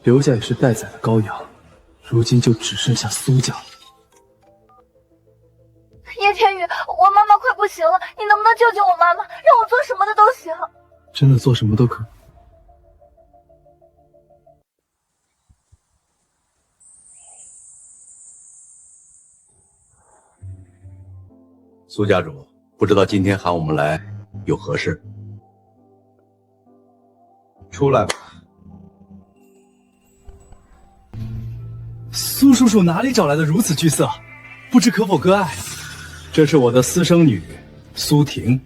刘家也是待宰的羔羊，如今就只剩下苏家了。叶天宇，我妈妈快不行了，你能不能救救我妈妈，让我做什么的都行。真的做什么都可以。苏家主，不知道今天喊我们来有何事？出来吧。苏叔叔哪里找来的如此巨色？不知可否割爱？这是我的私生女苏婷。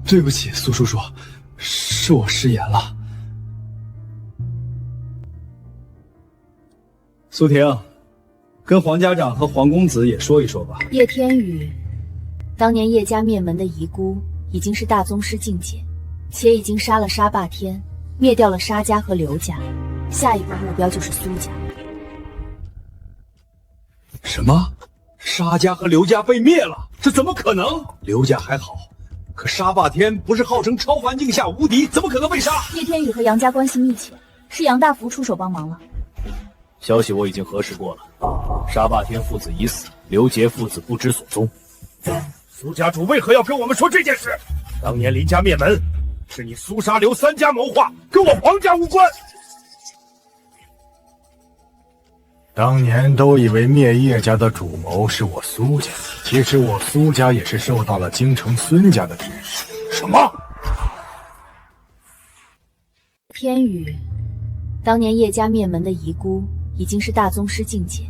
对不起，苏叔叔，是我失言了。苏婷，跟黄家长和黄公子也说一说吧。叶天宇，当年叶家灭门的遗孤已经是大宗师境界，且已经杀了沙霸天，灭掉了沙家和刘家，下一个目标就是苏家。什么？沙家和刘家被灭了？这怎么可能？刘家还好，可沙霸天不是号称超凡境下无敌，怎么可能被杀？叶天宇和杨家关系密切，是杨大福出手帮忙了。消息我已经核实过了，沙霸天父子已死，刘杰父子不知所踪。苏家主为何要跟我们说这件事？当年林家灭门，是你苏沙刘三家谋划，跟我黄家无关。当年都以为灭叶家的主谋是我苏家，其实我苏家也是受到了京城孙家的指使。什么？天宇，当年叶家灭门的遗孤已经是大宗师境界。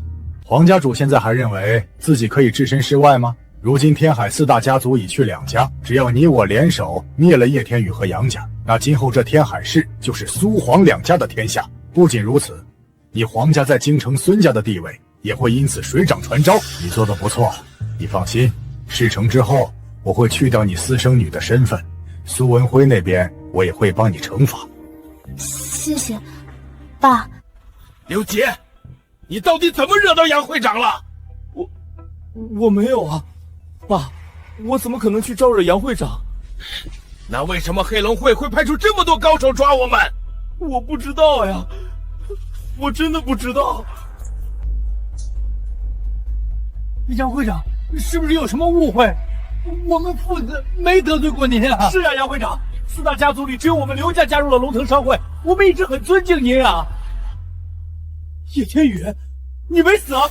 黄家主现在还认为自己可以置身事外吗？如今天海四大家族已去2家，只要你我联手灭了叶天宇和杨家，那今后这天海市就是苏黄2家的天下。不仅如此，你黄家在京城孙家的地位也会因此水涨船高。你做得不错，你放心，事成之后我会去掉你私生女的身份，苏文辉那边我也会帮你惩罚。谢谢，爸。刘杰，你到底怎么惹到杨会长了？我没有啊，爸，我怎么可能去招惹杨会长？那为什么黑龙会会派出这么多高手抓我们？我不知道呀，我真的不知道。杨会长，是不是有什么误会？我们父子没得罪过您啊。是啊，杨会长，4大家族里只有我们刘家加入了龙腾商会，我们一直很尊敬您啊。叶天宇，你没死啊？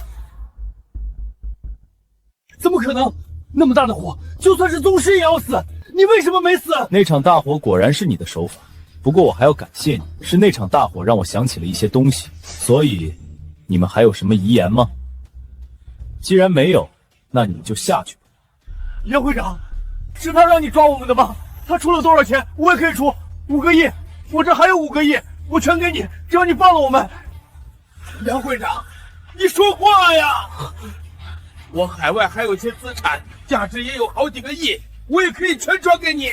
怎么可能？那么大的火，就算是宗师也要死，你为什么没死？那场大火果然是你的手法，不过我还要感谢你，是那场大火让我想起了一些东西。所以，你们还有什么遗言吗？既然没有，那你们就下去吧。杨会长，是他让你抓我们的吗？他出了多少钱，我也可以出5个亿，我这还有5个亿，我全给你，只要你放了我们。杨会长，你说话呀！我海外还有些资产，价值也有好几个亿，我也可以全转给你，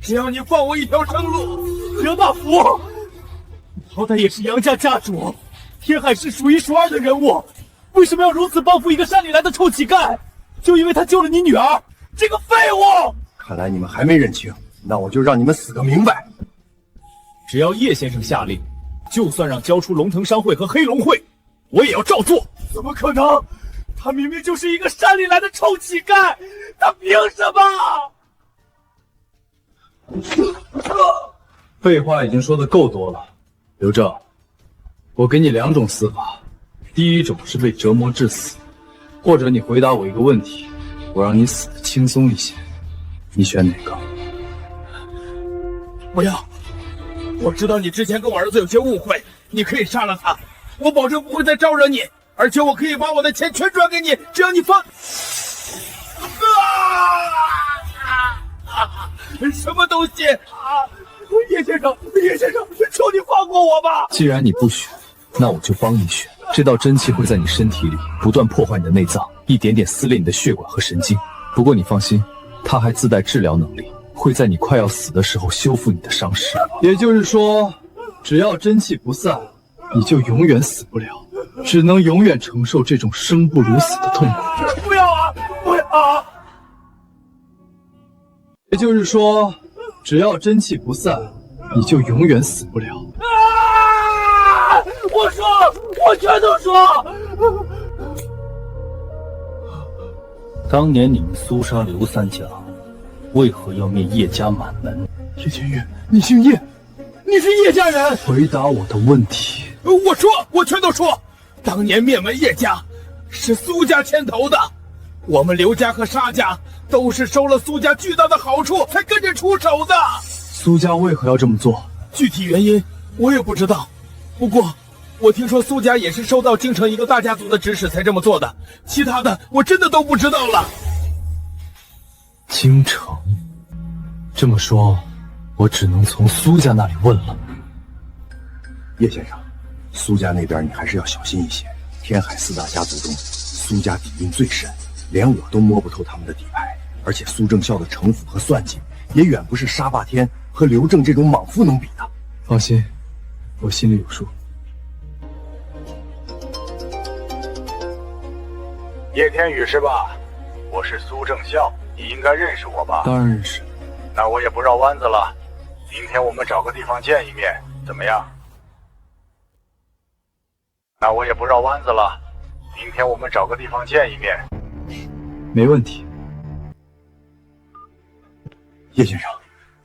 只要你放我一条生路。杨大福，好歹也是杨家家主，天海市数1数2的人物，为什么要如此报复一个山里来的臭乞丐？就因为他救了你女儿，这个废物！看来你们还没认清，那我就让你们死个明白。只要叶先生下令，就算让交出龙腾商会和黑龙会，我也要照做。怎么可能？他明明就是一个山里来的臭乞丐，他凭什么？废话已经说的够多了，刘正，我给你2种死法，第一种是被折磨致死，或者你回答我一个问题，我让你死得轻松一些，你选哪个？不要！我知道你之前跟我儿子有些误会，你可以杀了他，我保证不会再招惹你，而且我可以把我的钱全转给你，只要你放。什么东西啊！叶先生，叶先生，求你放过我吧！既然你不选，那我就帮你选。这道真气会在你身体里不断破坏你的内脏，一点点撕裂你的血管和神经。不过你放心，它还自带治疗能力，会在你快要死的时候修复你的伤势。也就是说，只要真气不散，你就永远死不了，只能永远承受这种生不如死的痛苦。不要啊！不要啊！也就是说，只要真气不散，你就永远死不了。啊！我说，我全都说。当年你们苏沙刘3家为何要灭叶家满门？叶天宇，你姓叶，你是叶家人。回答我的问题。我说，我全都说。当年灭门叶家是苏家牵头的，我们刘家和沙家都是收了苏家巨大的好处才跟着出手的。苏家为何要这么做？具体原因我也不知道，不过我听说苏家也是受到京城一个大家族的指使才这么做的，其他的我真的都不知道了。京城，这么说，我只能从苏家那里问了。叶先生，苏家那边你还是要小心一些。天海4大家族中，苏家底蕴最深，连我都摸不透他们的底牌。而且苏正孝的城府和算计，也远不是沙霸天和刘正这种莽夫能比的。放心，我心里有数。叶天宇是吧？我是苏正孝，你应该认识我吧？当然认识。那我也不绕弯子了，明天我们找个地方见一面，怎么样？那我也不绕弯子了，明天我们找个地方见一面。没问题。叶先生，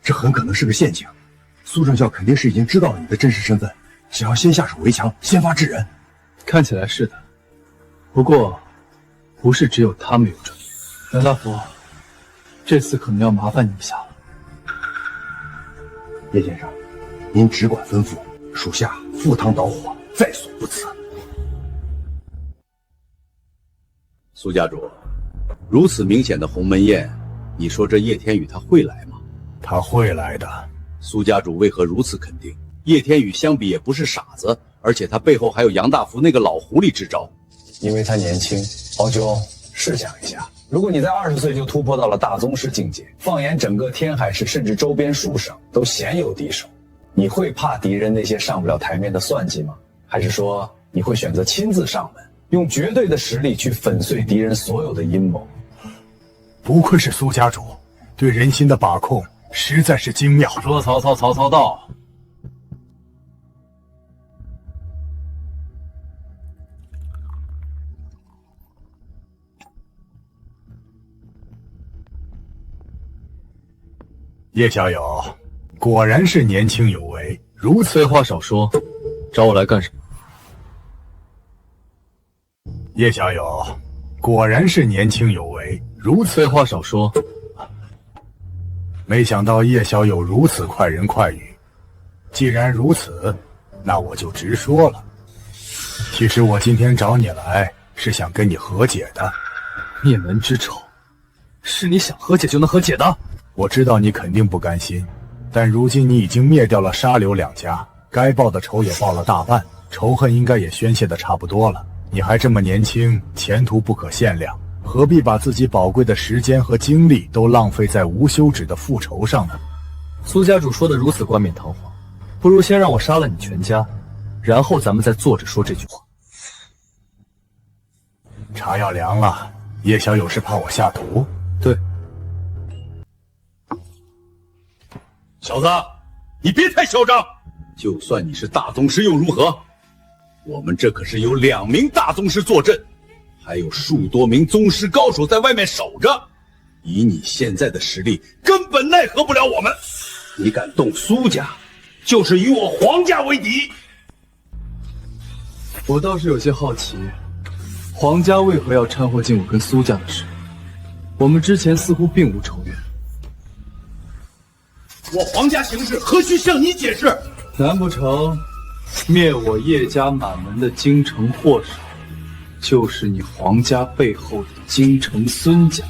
这很可能是个陷阱。苏正孝肯定是已经知道了你的真实身份，想要先下手为强，先发制人。看起来是的，不过不是只有他没有证据。杨大福，这次可能要麻烦你一下了。叶先生，您只管吩咐，属下赴汤蹈火，在所不辞。苏家主，如此明显的鸿门宴，你说这叶天宇他会来吗？他会来的。苏家主为何如此肯定？叶天宇相比也不是傻子，而且他背后还有杨大福那个老狐狸支招。因为他年轻。敖九，试想一下，如果你在20岁就突破到了大宗师境界，放眼整个天海市甚至周边数省都鲜有敌手，你会怕敌人那些上不了台面的算计吗？还是说你会选择亲自上门，用绝对的实力去粉碎敌人所有的阴谋？不愧是苏家主，对人心的把控实在是精妙。说曹操，曹操到。叶小友，果然是年轻有为，如此。废话少说，找我来干什么？叶小友，果然是年轻有为，如此。废话少说。没想到叶小友如此快人快语。既然如此，那我就直说了。其实我今天找你来，是想跟你和解的。灭门之仇，是你想和解就能和解的？我知道你肯定不甘心，但如今你已经灭掉了沙柳两家，该报的仇也报了大半，仇恨应该也宣泄的差不多了。你还这么年轻，前途不可限量，何必把自己宝贵的时间和精力都浪费在无休止的复仇上呢？苏家主说的如此冠冕堂皇，不如先让我杀了你全家，然后咱们再坐着说这句话。茶要凉了，叶小友是怕我下毒？对。小子，你别太嚣张！就算你是大宗师又如何？我们这可是有2名大宗师坐镇，还有数多名宗师高手在外面守着。以你现在的实力，根本奈何不了我们。你敢动苏家，就是与我黄家为敌。我倒是有些好奇，黄家为何要掺和进我跟苏家的事？我们之前似乎并无仇怨。我黄家行事何须向你解释？难不成灭我叶家满门的京城祸首，就是你黄家背后的京城孙家？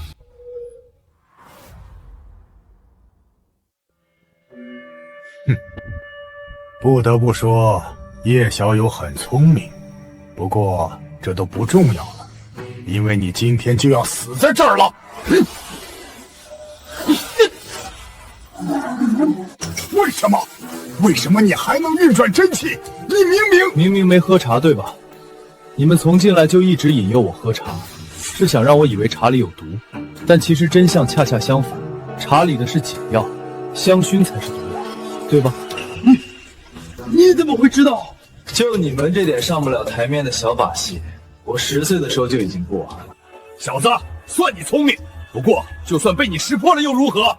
哼，不得不说，叶小友很聪明。不过这都不重要了，因为你今天就要死在这儿了。为什么？为什么你还能运转真气？你明明没喝茶，对吧？你们从进来就一直引诱我喝茶，是想让我以为茶里有毒，但其实真相恰恰相反，茶里的是解药，香薰才是毒药，对吧？你怎么会知道？就你们这点上不了台面的小把戏，我10岁的时候就已经过完了。小子，算你聪明，不过就算被你识破了又如何？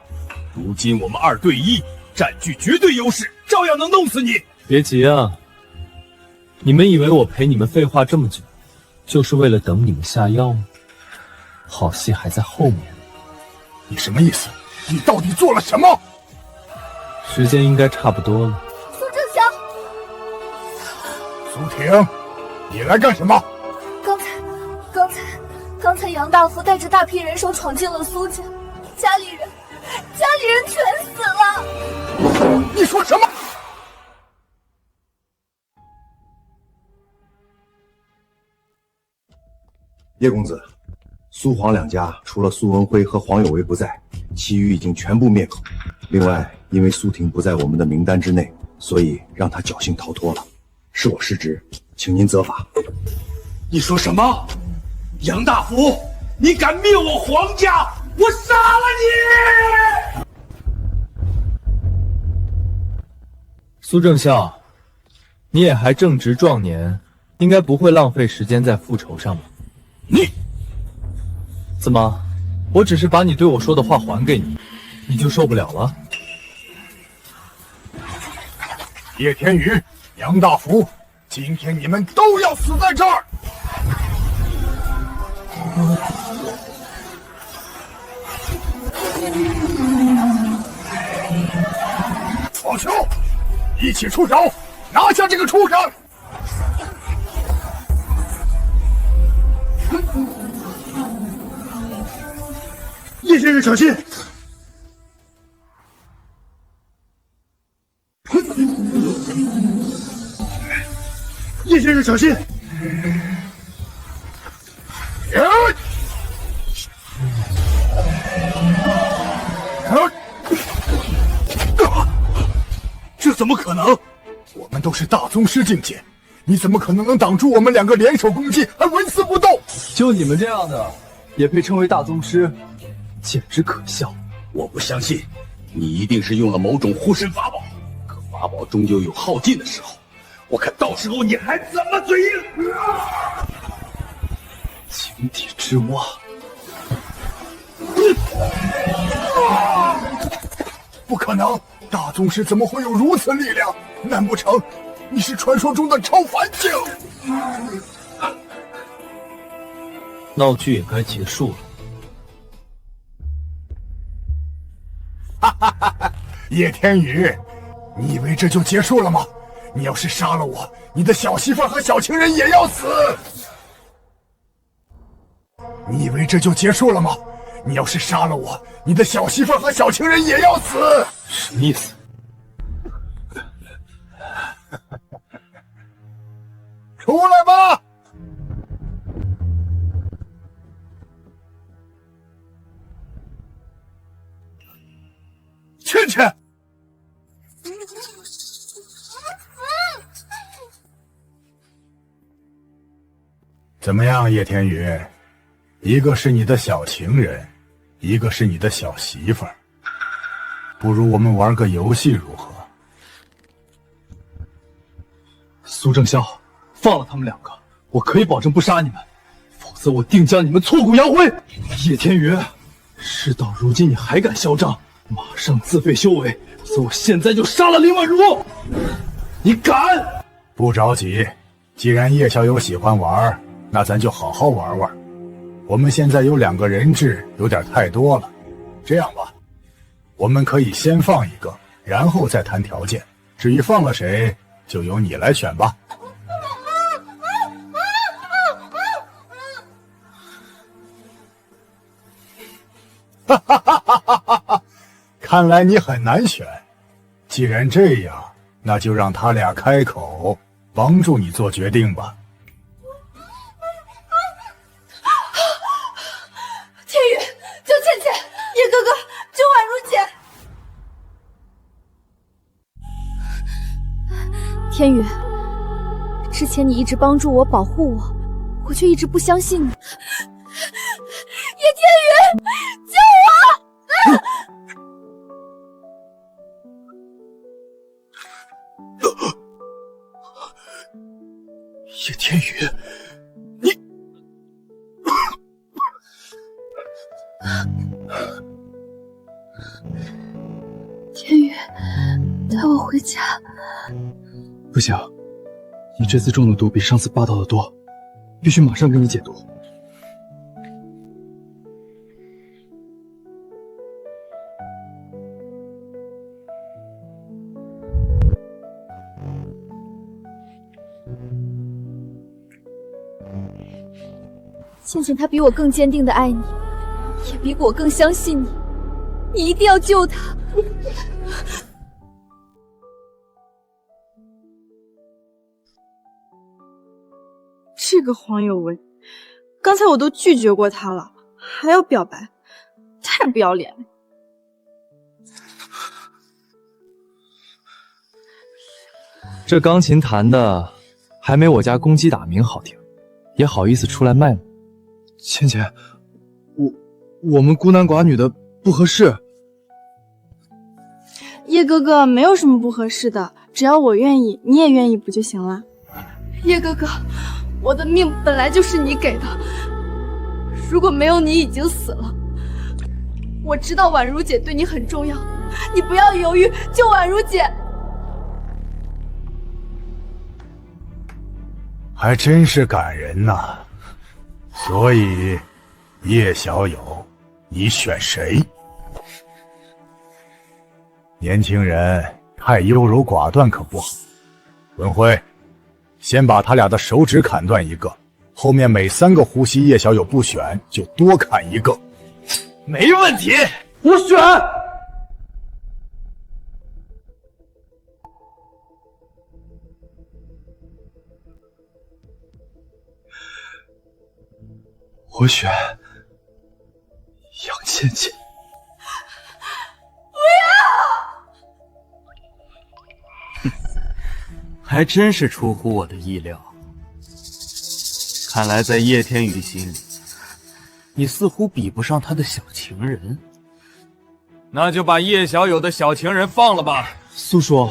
如今我们2对1，占据绝对优势，照样能弄死你。别急啊，你们以为我陪你们废话这么久，就是为了等你们下药吗？好戏还在后面。你什么意思？你到底做了什么？时间应该差不多了。苏正祥，苏婷，你来干什么？刚才杨大福带着大批人手闯进了苏家，家里人全死了。你说什么？叶公子，苏黄两家除了苏文辉和黄有为不在，其余已经全部灭口。另外，因为苏婷不在我们的名单之内，所以让他侥幸逃脱了。是我失职，请您责罚。你说什么？杨大福，你敢灭我皇家，我杀了你！苏正孝，你也还正值壮年，应该不会浪费时间在复仇上吧？你怎么？我只是把你对我说的话还给你，你就受不了了？叶天宇、杨大福，今天你们都要死在这儿！黄秋，一起出手，拿下这个畜生！叶先生小心！叶先生小心！这怎么可能？我们都是大宗师境界，你怎么可能能挡住我们两个联手攻击还纹丝不动？就你们这样的，也配称为大宗师？简直可笑！我不相信，你一定是用了某种护身法宝，可法宝终究有耗尽的时候，我看到时候你还怎么嘴硬！井底之蛙。不可能！大宗师怎么会有如此力量？难不成你是传说中的超凡境？闹剧也该结束了。叶天宇，你以为这就结束了吗？你要是杀了我，你的小媳妇和小情人也要死！你以为这就结束了吗？你要是杀了我，你的小媳妇和小情人也要死！什么意思？出来吧！倩倩，怎么样，叶天宇？一个是你的小情人，一个是你的小媳妇儿，不如我们玩个游戏如何？苏正孝，放了他们两个，我可以保证不杀你们，否则我定将你们挫骨扬灰。叶天宇，事到如今你还敢嚣张，马上自废修为，否则我现在就杀了林婉如！你敢？不着急，既然叶小友喜欢玩，那咱就好好玩玩。我们现在有2个人质，有点太多了。这样吧，我们可以先放一个，然后再谈条件。至于放了谁，就由你来选吧。哈哈哈哈哈哈！看来你很难选。既然这样，那就让他俩开口，帮助你做决定吧。天宇，救倩倩！叶哥哥，救婉如姐！天宇，之前你一直帮助我、保护我，我却一直不相信你。叶天宇，救我！叶天宇，天宇，带我回家。不行，你这次中的毒比上次霸道的多，必须马上给你解毒。倩倩她比我更坚定的爱你，也比我更相信你，你一定要救她。这个黄有为，刚才我都拒绝过他了，还要表白，太不要脸了。这钢琴弹的还没我家公鸡打鸣好听，也好意思出来卖弄。倩倩，我们孤男寡女的不合适。叶哥哥，没有什么不合适的，只要我愿意，你也愿意不就行了？叶哥哥，我的命本来就是你给的，如果没有你已经死了。我知道婉如姐对你很重要，你不要犹豫，救婉如姐。还真是感人呐。所以，叶小友，你选谁？年轻人太优柔寡断可不好。文辉，先把他俩的手指砍断一个，后面每3个呼吸叶小友不选，就多砍1个。没问题，我选。我选杨倩倩。还真是出乎我的意料。看来在叶天宇心里，你似乎比不上他的小情人。那就把叶小友的小情人放了吧。苏叔，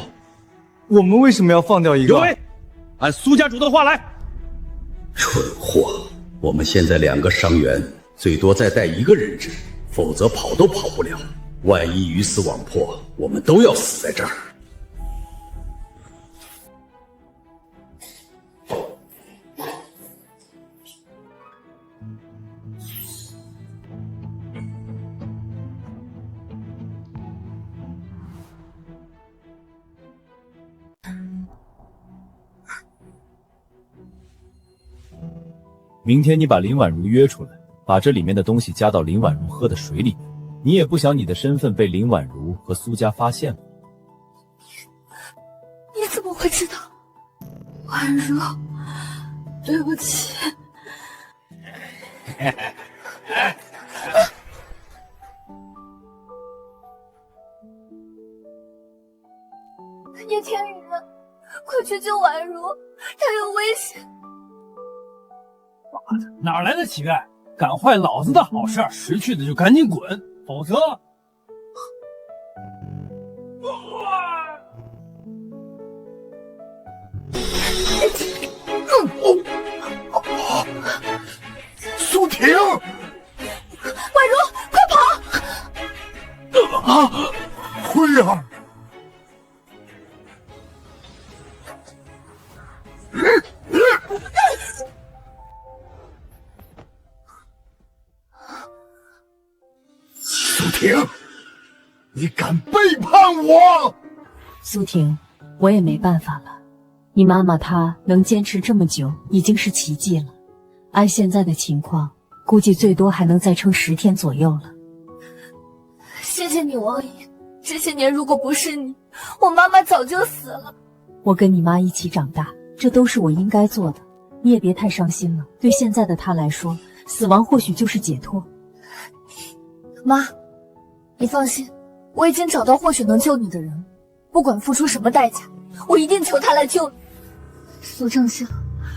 我们为什么要放掉一个？有为，按苏家主的话来。蠢货！我们现在2个伤员，最多再带1个人质，否则跑都跑不了。万一鱼死网破，我们都要死在这儿。明天你把林婉如约出来，把这里面的东西加到林婉如喝的水里面。你也不想你的身份被林婉如和苏家发现了。你怎么会知道？婉如，对不起。叶天宇，快去救婉如，她有危险！妈的，哪来的乞丐？赶坏老子的好事儿，识趣的就赶紧滚，否则……苏婷，婉如，快跑！啊，辉儿！苏婷，你敢背叛我！苏婷，我也没办法了。你妈妈她能坚持这么久，已经是奇迹了。按现在的情况，估计最多还能再撑10天左右了。谢谢你，王姨。这些年如果不是你，我妈妈早就死了。我跟你妈一起长大，这都是我应该做的。你也别太伤心了，对现在的她来说，死亡或许就是解脱。妈，你放心，我已经找到或许能救你的人，不管付出什么代价，我一定求他来救你。苏正兴，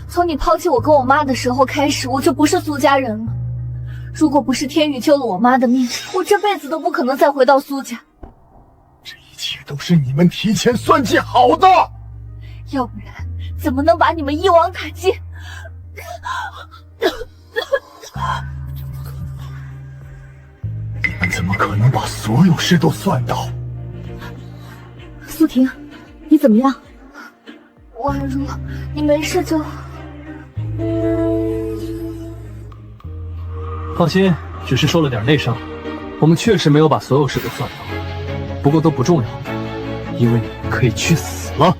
从你抛弃我跟我妈的时候开始，我就不是苏家人了。如果不是天宇救了我妈的命，我这辈子都不可能再回到苏家。这一切都是你们提前算计好的，要不然怎么能把你们一网打尽？你们怎么可能把所有事都算到？苏婷，你怎么样？婉如，你没事就……放心，只是受了点内伤，我们确实没有把所有事都算到，不过都不重要，因为你可以去死了。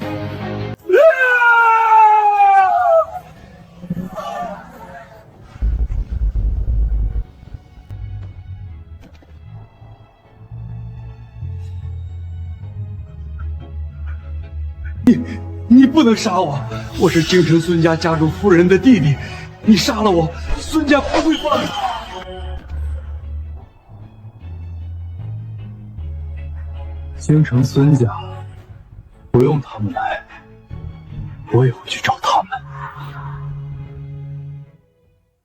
你不能杀我！我是京城孙家家主夫人的弟弟，你杀了我，孙家不会放过。京城孙家，不用他们来，我也会去找。